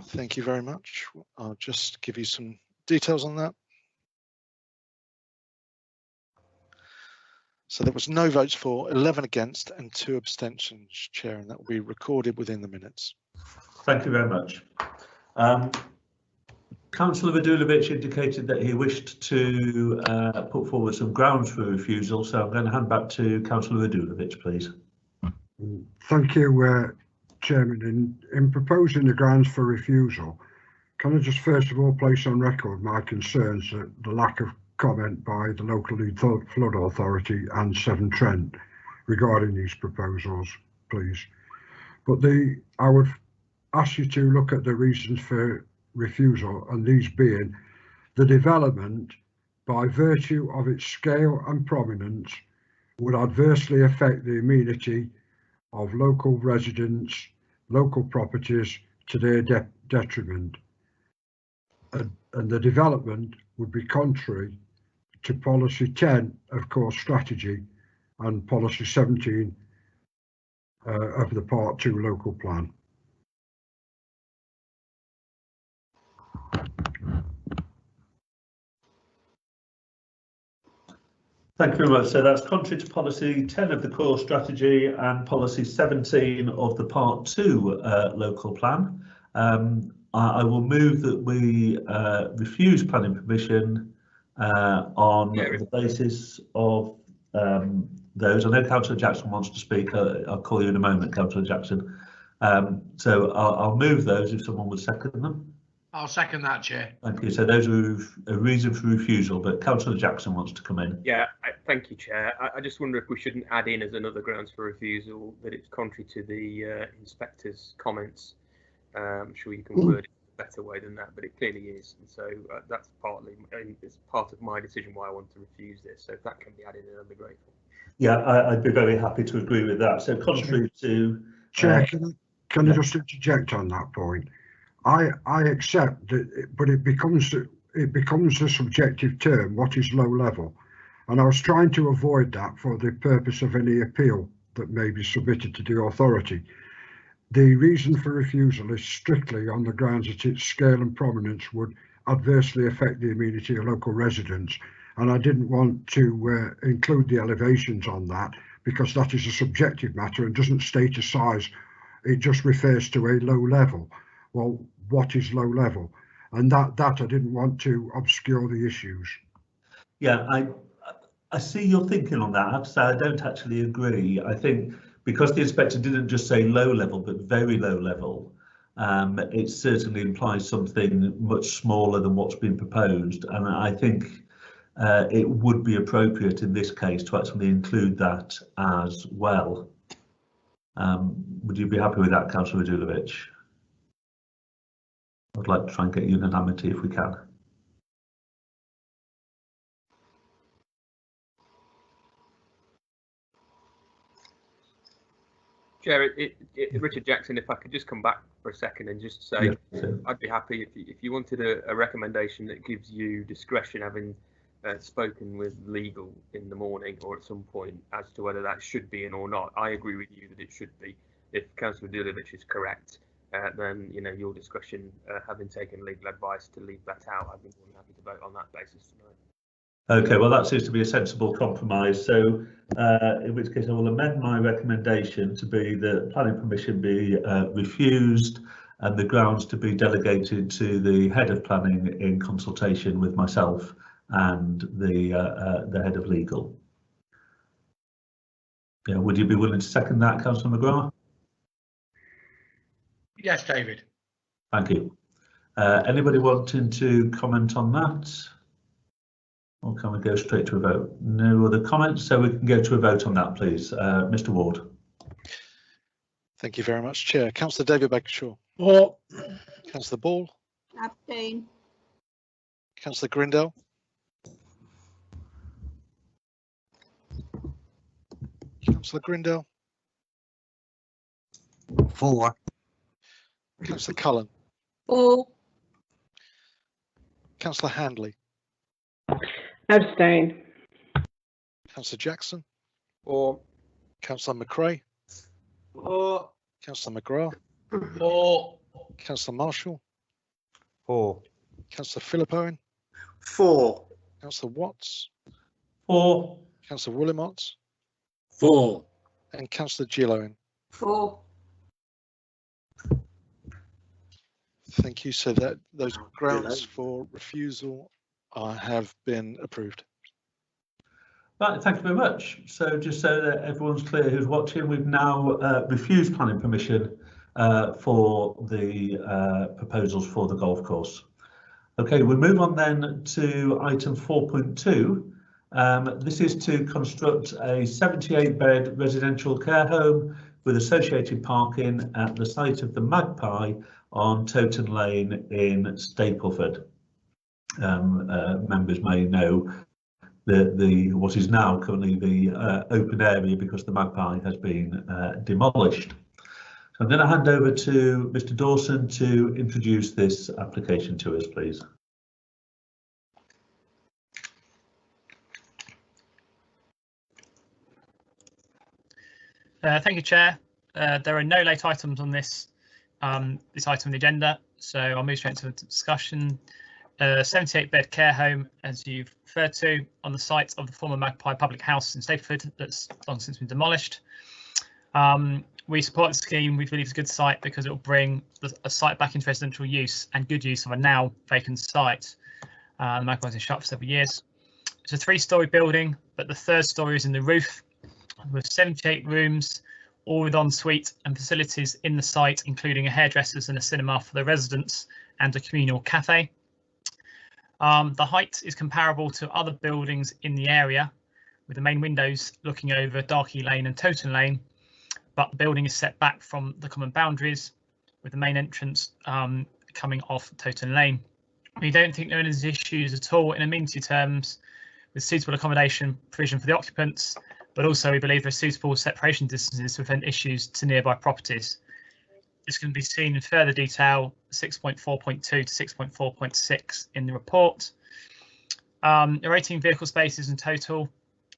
Thank you very much. I'll just give you some details on that. So there was no votes for, 11 against and 2 abstentions, Chair, and that will be recorded within the minutes. Thank you very much. Councillor Radulovic indicated that he wished to put forward some grounds for refusal, so I'm going to hand back to Councillor Radulovic, please. Thank you, Chairman. In proposing the grounds for refusal, can I just first of all place on record my concerns at the lack of comment by the local flood authority and Severn Trent regarding these proposals, please. But I would ask you to look at the reasons for refusal, and these being the development, by virtue of its scale and prominence, would adversely affect the amenity of local residents, local properties to their detriment, and the development would be contrary to policy 10 of core strategy and policy 17 of the part 2 local plan. Thank you very much. So that's contrary to policy 10 of the core strategy and policy 17 of the part 2 local plan. I will move that we refuse planning permission on the basis of those. I know Councillor Jackson wants to speak. I'll call you in a moment, Councillor Jackson. So I'll move those if someone would second them. I'll second that, Chair. Thank you. So those are a reason for refusal, but Councillor Jackson wants to come in. Yeah, thank you, Chair. I just wonder if we shouldn't add in as another grounds for refusal that it's contrary to the inspector's comments. I'm sure you can word it a better way than that, but it clearly is. And so that's it's part of my decision why I want to refuse this. So if that can be added in, I'd be grateful. Yeah, I'd be very happy to agree with that. So contrary to... Chair, can I just interject on that point? I accept that, but it becomes a subjective term. What is low level? And I was trying to avoid that for the purpose of any appeal that may be submitted to the authority. The reason for refusal is strictly on the grounds that its scale and prominence would adversely affect the amenity of local residents, and I didn't want to include the elevations on that because that is a subjective matter and doesn't state a size. It just refers to a low level. Well, what is low level? And that I didn't want to obscure the issues. Yeah, I see your thinking on that. I have to say I don't actually agree. I think because the inspector didn't just say low level, but very low level, it certainly implies something much smaller than what's been proposed. And I think it would be appropriate in this case to actually include that as well. Would you be happy with that, Councillor Radulovic? I'd like to try and get unanimity if we can. Chair, Richard Jackson, if I could just come back for a second and just say, I'd be happy if you wanted a recommendation that gives you discretion, having spoken with legal in the morning or at some point, as to whether that should be in or not. I agree with you that it should be. If Councillor Radulovic is correct, then your discretion, having taken legal advice to leave that out, I'd be more than happy to vote on that basis tonight. Okay, well, that seems to be a sensible compromise. So in which case I will amend my recommendation to be that planning permission be refused and the grounds to be delegated to the head of planning in consultation with myself and the head of legal. Yeah, would you be willing to second that, Councillor McGrath? Yes, David. Thank you. Anybody wanting to comment on that? Or can we go straight to a vote? No other comments, so we can go to a vote on that, please. Mr. Ward. Thank you very much, Chair. Councillor David Bagshaw. For. Councillor Ball. Abstain. Councillor Grindell. Councillor Grindell. For. Councillor Cullen. For. Councillor Handley. Abstain. Councillor Jackson. Or Councillor McRae. or Councillor McGrath. For. Councillor Marshall. For. Councillor Philip Owen. 4. Councillor Watts. For. Councillor Willimott. For. And Councillor Jill Owen. 4. Thank you. So that those grounds for refusal have been approved. Right, thank you very much. So just so that everyone's clear who's watching, we've now refused planning permission for the proposals for the golf course. Okay, we move on then to item 4.2. This is to construct a 78-bed residential care home with associated parking at the site of the Magpie on Toton Lane in Stapleford. Members may know the what is now currently the open area because the Magpie has been demolished. So I'm going to hand over to Mr. Dawson to introduce this application to us, please. Thank you, Chair. There are no late items on this this item on the agenda, so I'll move straight to the discussion. 78-bed care home, as you've referred to, on the site of the former Magpie Public House in Stapleford that's long since been demolished. We support the scheme. We believe it's a good site because it will bring a site back into residential use and good use of a now vacant site. The Magpie has been shut for several years. It's a 3-storey building, but the 3rd storey is in the roof with 78 rooms, all with ensuite and facilities in the site, including a hairdresser's and a cinema for the residents and a communal cafe. The height is comparable to other buildings in the area, with the main windows looking over Darkey Lane and Toton Lane, but the building is set back from the common boundaries, with the main entrance coming off Toton Lane. We don't think there are any issues at all in amenity terms, with suitable accommodation provision for the occupants, but also we believe there are suitable separation distances to prevent issues to nearby properties. This can be seen in further detail, 6.4.2 to 6.4.6 in the report. There are 18 vehicle spaces in total,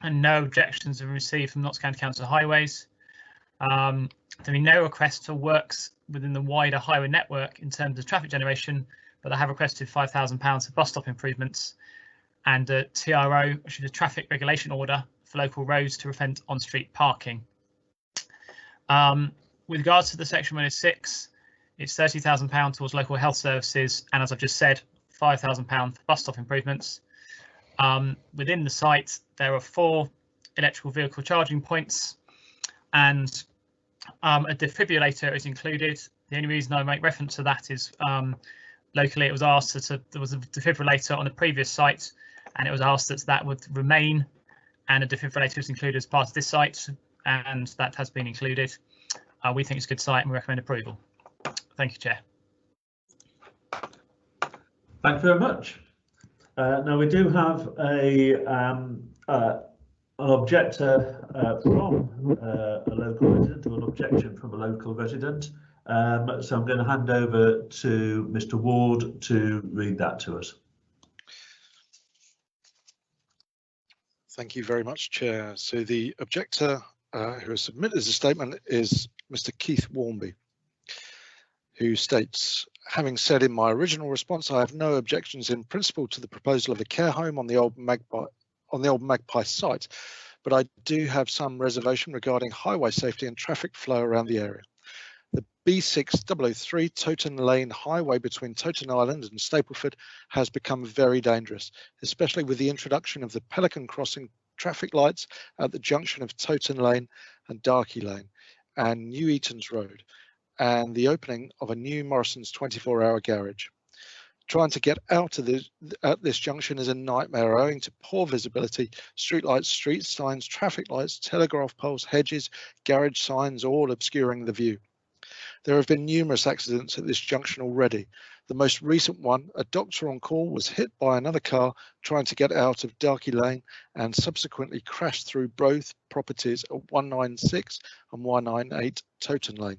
and no objections have been received from Notts County Council Highways. There have been no requests for works within the wider highway network in terms of traffic generation, but they have requested £5,000 for bus stop improvements and a TRO, which is a traffic regulation order for local roads to prevent on-street parking. With regards to the section 106, it's £30,000 towards local health services, and as I've just said, £5,000 for bus stop improvements. Within the site, there are 4 electrical vehicle charging points, and a defibrillator is included. The only reason I make reference to that is locally it was asked that there was a defibrillator on the previous site, and it was asked that that would remain and a defibrillator was included as part of this site, and that has been included. We think it's a good site and we recommend approval. Thank you, Chair. Thank you very much. Now we do have an objector from a local resident, or an objection from a local resident. So I'm going to hand over to Mr. Ward to read that to us. Thank you very much, Chair. So the objector who has submitted a statement is Mr. Keith Warmby, who states, having said in my original response, I have no objections in principle to the proposal of a care home on the old Magpie site, but I do have some reservation regarding highway safety and traffic flow around the area. The B6003 Toton Lane highway between Toton Island and Stapleford has become very dangerous, especially with the introduction of the Pelican Crossing traffic lights at the junction of Toton Lane and Darkey Lane and New Eatons Road, and the opening of a new Morrison's 24-hour garage. Trying to get out of this junction is a nightmare owing to poor visibility, street lights, street signs, traffic lights, telegraph poles, hedges, garage signs, all obscuring the view. There have been numerous accidents at this junction already. The most recent one, a doctor on call was hit by another car trying to get out of Darkey Lane and subsequently crashed through both properties at 196 and 198 Toton Lane.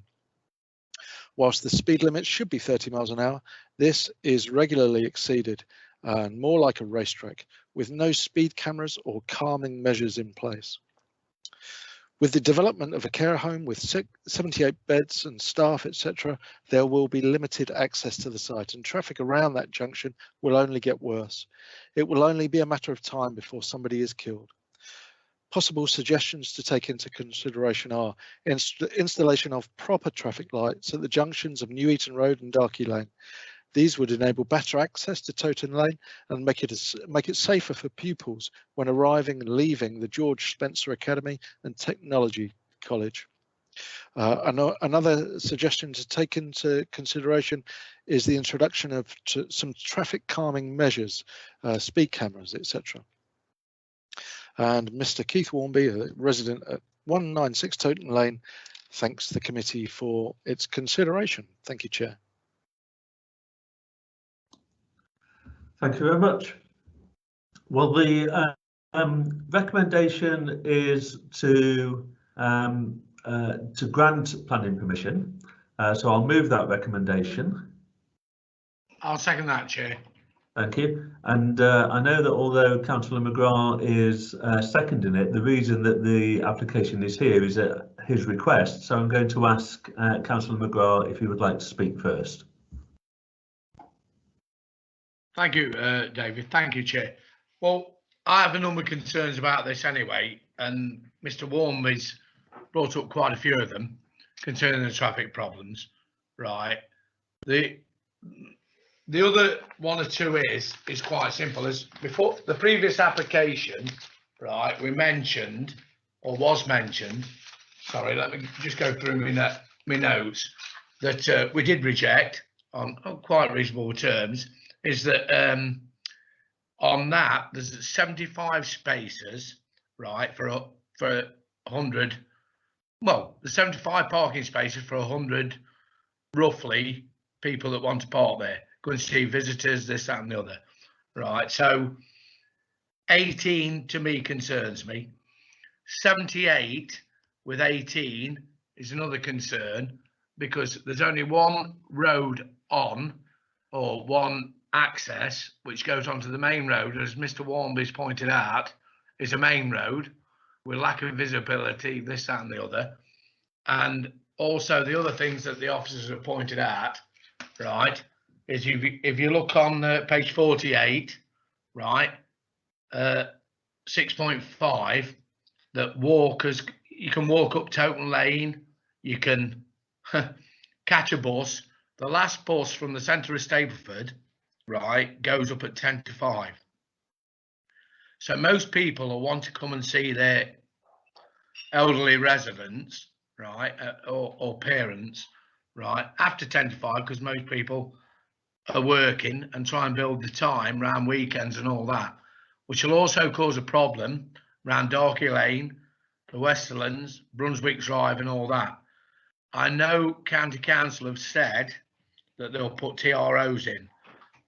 Whilst the speed limit should be 30 miles an hour, this is regularly exceeded and more like a racetrack with no speed cameras or calming measures in place. With the development of a care home with 78 beds and staff, etc., there will be limited access to the site and traffic around that junction will only get worse. It will only be a matter of time before somebody is killed. Possible suggestions to take into consideration are installation of proper traffic lights at the junctions of New Eaton Road and Darkey Lane. These would enable better access to Toton Lane and make it safer for pupils when arriving and leaving the George Spencer Academy and Technology College. Another suggestion to take into consideration is the introduction of some traffic calming measures, speed cameras, etc. And Mr. Keith Warmby, a resident at 196 Toton Lane, thanks the committee for its consideration. Thank you, Chair. Thank you very much. Well, the recommendation is to grant planning permission. So I'll move that recommendation. I'll second that, Chair. Thank you. And I know that although Councillor McGrath is seconding it, the reason that the application is here is at his request. So I'm going to ask Councillor McGrath if he would like to speak first. Thank you, David. Thank you, Chair. Well, I have a number of concerns about this anyway, and Mr. Warmby's brought up quite a few of them concerning the traffic problems. Right. The other one or two is quite simple. As before the previous application, right, we mentioned or was mentioned. Sorry, let me just go through my notes that we did reject on quite reasonable terms. Is that on that there's 75 spaces, right, for 100. Well, the 75 parking spaces for 100 roughly people that want to park there, go and see visitors, this, that, and the other, right? So 18 to me concerns me. 78 with 18 is another concern because there's only one road on or one access which goes onto the main road, as Mr. Warmby's pointed out, is a main road with lack of visibility, this, that, and the other. And also the other things that the officers have pointed out, right, is if you look on page 48, right, 6.5, that walkers, you can walk up Toton Lane, you can catch a bus. The last bus from the centre of Stapleford, right, goes up at 10 to 5. So most people will want to come and see their elderly residents, right, or parents, right, after 10 to 5, because most people are working and try and build the time around weekends and all that. which will also cause a problem around Darky Lane, the Westerlands, Brunswick Drive and all that. I know County Council have said that they'll put TROs in,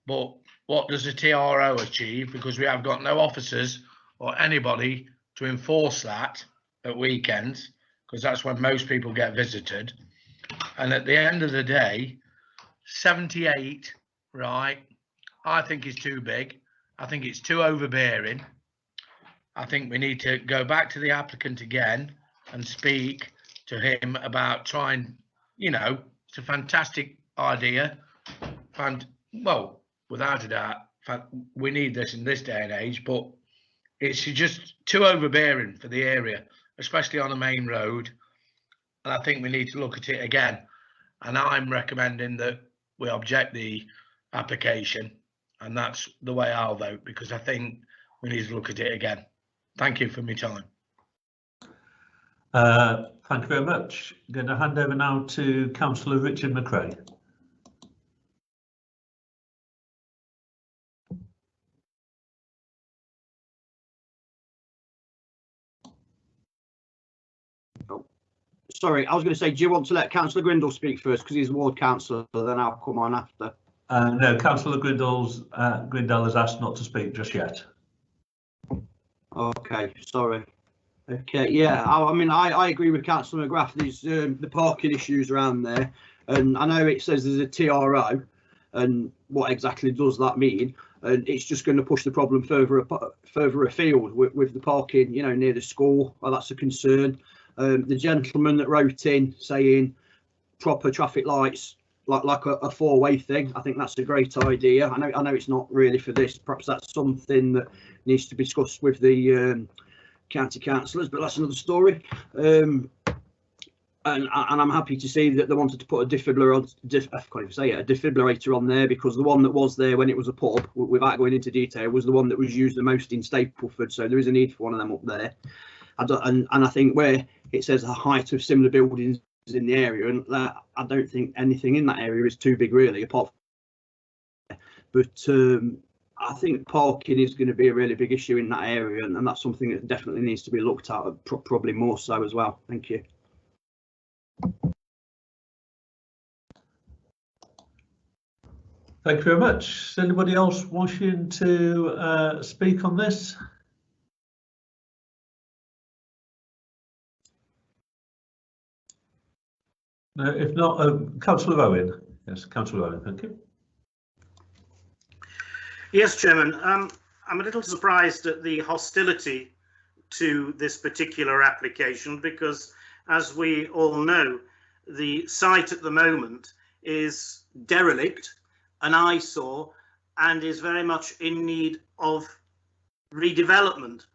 but what does a TRO achieve? Because we have got no officers or anybody to enforce that at weekends, because that's when most people get visited. And at the end of the day, 78, right, I think is too big. I think it's too overbearing. I think we need to go back to the applicant again and speak to him about trying, you know, it's a fantastic idea. And, well, without a doubt, we need this in this day and age, but it's just too overbearing for the area, especially on a main road. And I think we need to look at it again. And I'm recommending that we object the application, and that's the way I'll vote, because I think we need to look at it again. Thank you for my time. Thank you very much. I'm going to hand over now to Councillor Richard McRae. Sorry, I was going to say, do you want to let Councillor Grindle speak first because he's ward councillor, then I'll come on after? No, Councillor Grindle has asked not to speak just yet. Okay, sorry. Okay, yeah, I mean, I agree with Councillor McGrath. There's the parking issues around there, and I know it says there's a TRO, and what exactly does that mean? And it's just going to push the problem further afield with the parking, you know, near the school. Well, that's a concern. The gentleman that wrote in saying proper traffic lights, like a four-way thing, I think that's a great idea. I know it's not really for this. Perhaps that's something that needs to be discussed with the county councillors, but that's another story. And I'm happy to see that they wanted to put a defibrillator on there, because the one that was there when it was a pub, without going into detail, was the one that was used the most in Stapleford. So there is a need for one of them up there. And I think where it says the height of similar buildings in the area, and that, I don't think anything in that area is too big really, apart from, but I think parking is going to be a really big issue in that area, and that's something that definitely needs to be looked at, probably more so as well. Thank you. Thank you very much. Is anybody else wishing to speak on this? No, if not, Councillor Owen. Yes, Councillor Owen, thank you. Yes, Chairman. I'm a little surprised at the hostility to this particular application, because, as we all know, the site at the moment is derelict, an eyesore, and is very much in need of redevelopment.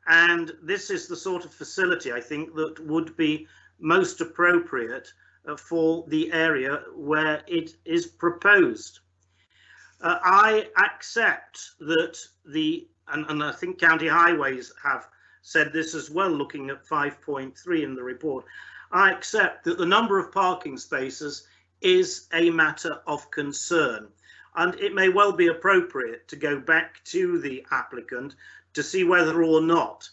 And this is the sort of facility, I think, that would be most appropriate for the area where it is proposed. I accept that and I think County Highways have said this as well, looking at 5.3 in the report. I accept that the number of parking spaces is a matter of concern, and it may well be appropriate to go back to the applicant to see whether or not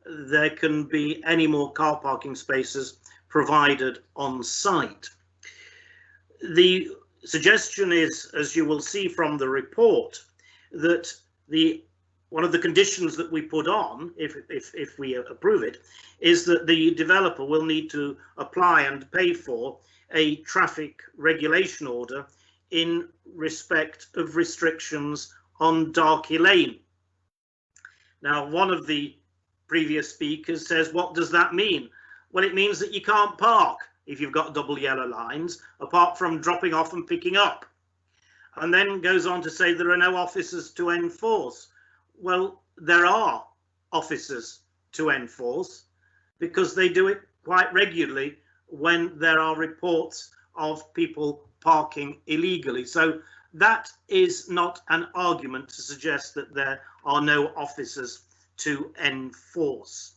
there can be any more car parking spaces provided on site. The suggestion is, as you will see from the report, that one of the conditions that we put on, if we approve it, is that the developer will need to apply and pay for a traffic regulation order in respect of restrictions on Darky Lane. Now, one of the previous speakers says, what does that mean? Well, it means that you can't park if you've got double yellow lines, apart from dropping off and picking up. And then goes on to say there are no officers to enforce. Well, there are officers to enforce, because they do it quite regularly when there are reports of people parking illegally. So that is not an argument to suggest that there are no officers to enforce.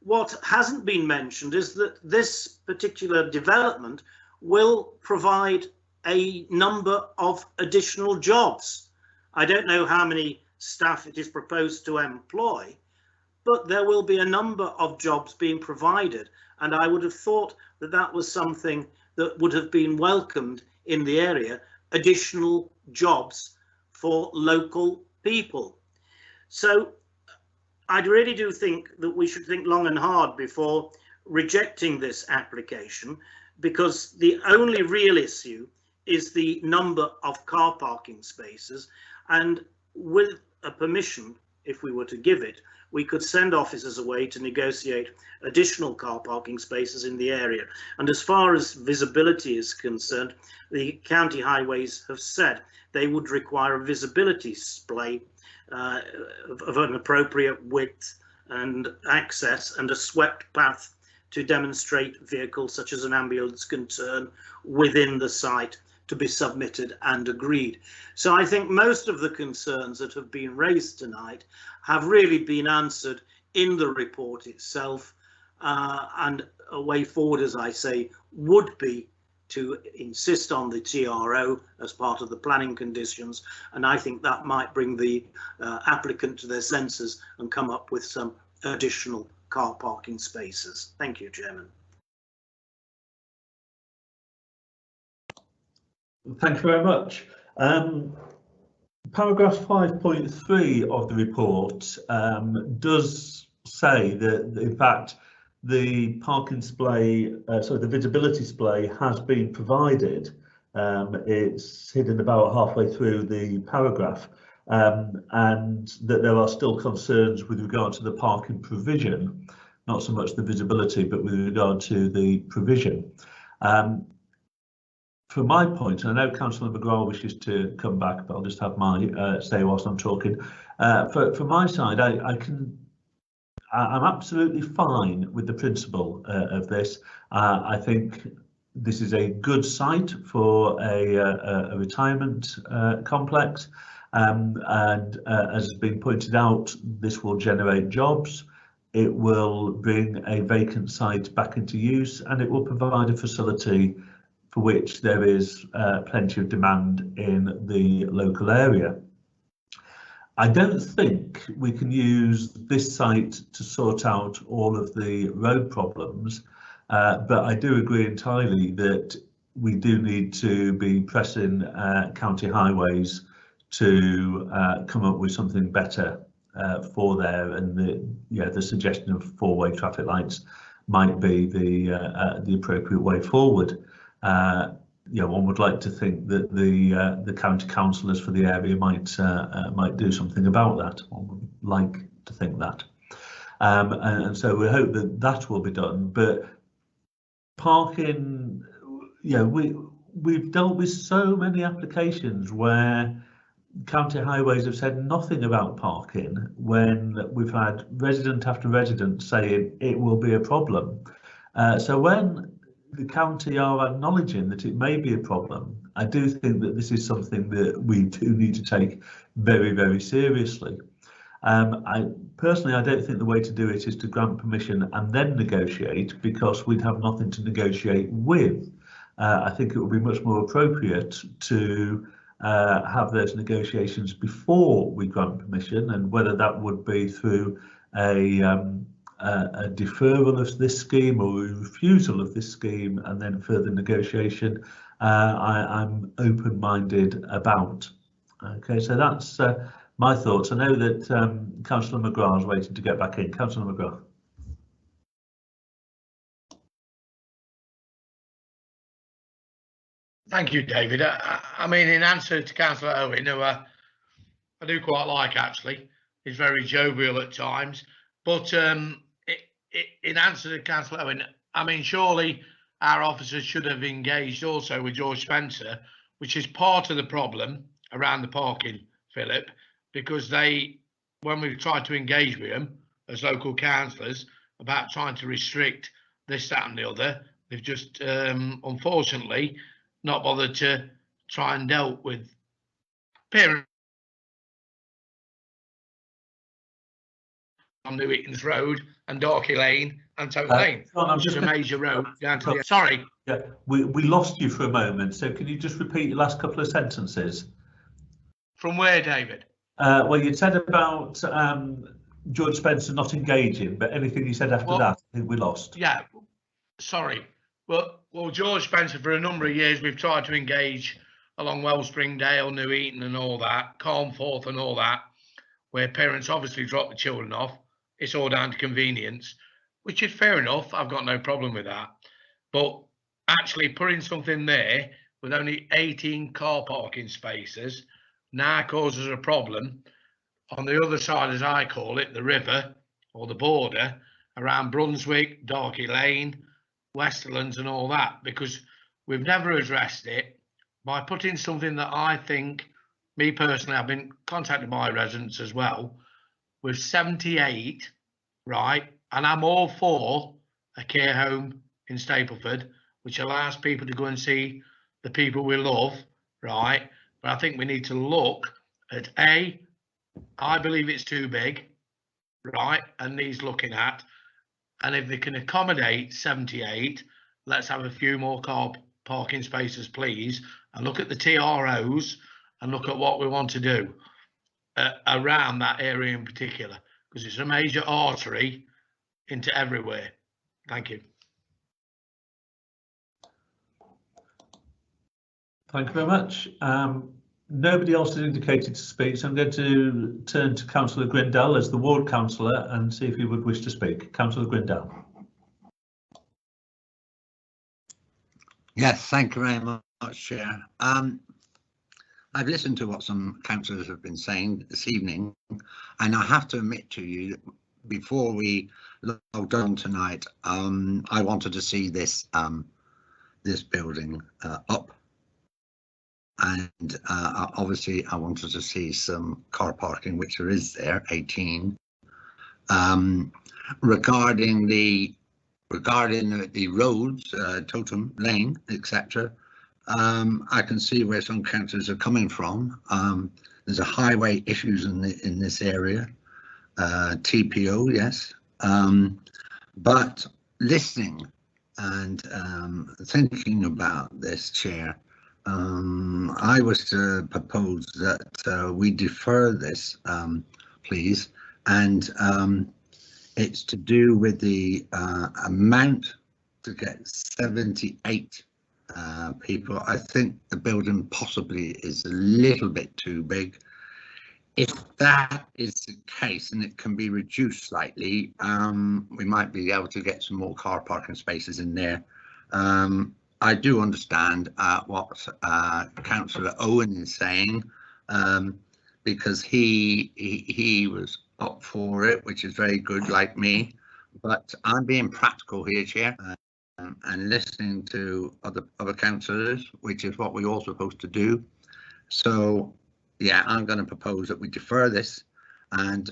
What hasn't been mentioned is that this particular development will provide a number of additional jobs. I don't know how many staff it is proposed to employ, but there will be a number of jobs being provided, and I would have thought that that was something that would have been welcomed in the area, additional jobs for local people. So I really do think that we should think long and hard before rejecting this application, because the only real issue is the number of car parking spaces, and with a permission, if we were to give it, we could send officers away to negotiate additional car parking spaces in the area. And as far as visibility is concerned, the county highways have said they would require a visibility display of an appropriate width and access, and a swept path to demonstrate vehicles such as an ambulance can turn within the site to be submitted and agreed. So I think most of the concerns that have been raised tonight have really been answered in the report itself, and a way forward, as I say, would be to insist on the TRO as part of the planning conditions, and I think that might bring the applicant to their senses and come up with some additional car parking spaces. Thank you, Chairman. Thank you very much. Paragraph 5.3 of the report does say that, in fact, the parking display, the visibility display has been provided. It's hidden about halfway through the paragraph, and that there are still concerns with regard to the parking provision, not so much the visibility, but with regard to the provision. From my point, and I know Councillor McGrath wishes to come back, but I'll just have my say whilst I'm talking. From my side, I'm absolutely fine with the principle of this. I think this is a good site for a retirement complex, and as has been pointed out, this will generate jobs. It will bring a vacant site back into use, and it will provide a facility for which there is plenty of demand in the local area. I don't think we can use this site to sort out all of the road problems, but I do agree entirely that we do need to be pressing county highways to come up with something better for there, and the suggestion of four-way traffic lights might be the appropriate way forward. One would like to think that the county councillors for the area might do something about that. One would like to think that, and so we hope that that will be done. But parking, we've dealt with so many applications where county highways have said nothing about parking, when we've had resident after resident saying it will be a problem. So when the county are acknowledging that it may be a problem, I do think that this is something that we do need to take very, very seriously. I don't think the way to do it is to grant permission and then negotiate, because we'd have nothing to negotiate with. I think it would be much more appropriate to have those negotiations before we grant permission, and whether that would be through a deferral of this scheme or a refusal of this scheme and then further negotiation, I'm open-minded about. Okay, so that's my thoughts. I know that Councillor McGrath is waiting to get back in. Councillor McGrath. Thank you, David. I mean, in answer to Councillor Owen, who I do quite like, actually, he's very jovial at times, but in answer to Councillor Owen, I mean, surely our officers should have engaged also with George Spencer, which is part of the problem around the parking, Philip, because when we've tried to engage with them as local councillors about trying to restrict this, that and the other, they've just unfortunately not bothered to try and deal with parents on New Eaton's Road and Darky Lane and Tote Lane, which is a major road down to the... Sorry. Yeah, we lost you for a moment, so can you just repeat your last couple of sentences? From where, David? Well, you said about George Spencer not engaging, but anything you said after that, I think we lost. Yeah, sorry. Well, George Spencer, for a number of years, we've tried to engage along Wellspringdale, New Eton and all that, Calmforth and all that, where parents obviously drop the children off. It's all down to convenience, which is fair enough. I've got no problem with that. But actually putting something there with only 18 car parking spaces now causes a problem on the other side, as I call it, the river or the border around Brunswick, Darky Lane, Westerlands and all that, because we've never addressed it by putting something that I think, me personally, I've been contacted by residents as well, with 78, right? And I'm all for a care home in Stapleford, which allows people to go and see the people we love, right? But I think we need to look at I believe it's too big, right? And needs looking at. And if they can accommodate 78, let's have a few more car parking spaces, please. And look at the TROs and look at what we want to do around that area in particular, because it's a major artery into everywhere. Thank you. Thank you very much. Nobody else has indicated to speak, so I'm going to turn to Councillor Grindell as the ward councillor and see if he would wish to speak. Councillor Grindell. Yes, thank you very much, Chair. I've listened to what some councillors have been saying this evening, and I have to admit to you that before we logged on tonight, I wanted to see this this building up. And obviously I wanted to see some car parking, which there is there, 18. Regarding the roads, Totem Lane, etc. I can see where some councillors are coming from. There's a highway issues in this area. TPO, yes. But listening and thinking about this, Chair, I was to propose that we defer this, please, and it's to do with the amount to get 78 people. I think the building possibly is a little bit too big. If that is the case and it can be reduced slightly, we might be able to get some more car parking spaces in there. I do understand what Councillor Owen is saying, because he was up for it, which is very good, like me. But I'm being practical here, Chair, and listening to other councillors, which is what we're all supposed to do. So, yeah, I'm going to propose that we defer this, and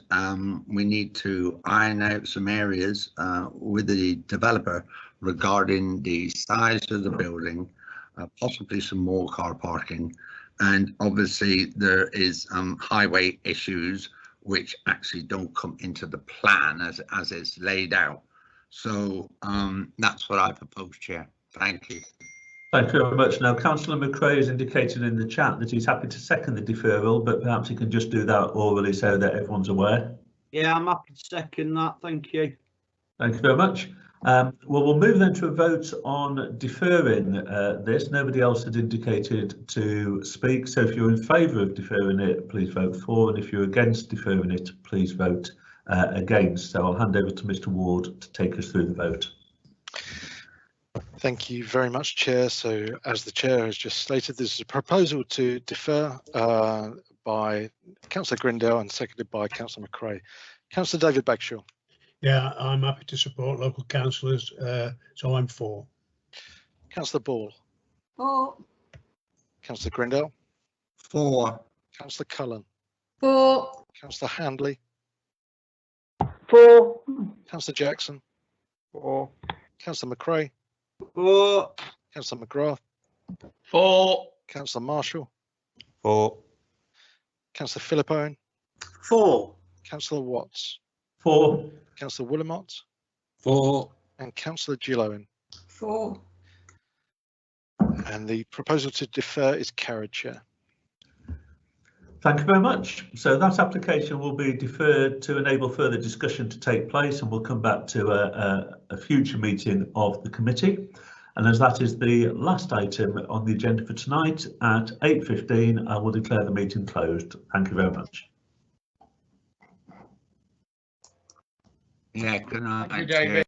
we need to iron out some areas with the developer regarding the size of the building, possibly some more car parking, and obviously there is highway issues which actually don't come into the plan as it's laid out. So that's what I propose, Chair. Thank you. Thank you very much. Now, Councillor McRae has indicated in the chat that he's happy to second the deferral, but perhaps he can just do that orally so that everyone's aware. Yeah, I'm happy to second that. Thank you. Thank you very much. Well, we'll move then to a vote on deferring this. Nobody else had indicated to speak, so if you're in favour of deferring it, please vote for, and if you're against deferring it, please vote against. So I'll hand over to Mr. Ward to take us through the vote. Thank you very much, Chair. So as the Chair has just stated, this is a proposal to defer by Councillor Grindell and seconded by Councillor McRae. Councillor David Bagshaw. Yeah, I'm happy to support local councillors, so I'm for. Councillor Ball. For. Councillor Grindell. For. Councillor Cullen. For. Councillor Handley. For. Councillor Jackson. For. Councillor McRae. For. Councillor McGrath. For. Councillor Marshall. For. Councillor Philip Owen. For. Councillor Watts. For. Councillor Willamott. For. And Councillor Jill Owen. For. And the proposal to defer is carried, Chair. Thank you very much. So that application will be deferred to enable further discussion to take place, and we'll come back to a future meeting of the committee. And as that is the last item on the agenda for tonight at 8:15, I will declare the meeting closed. Thank you very much. Yeah, good night. Thank you, David.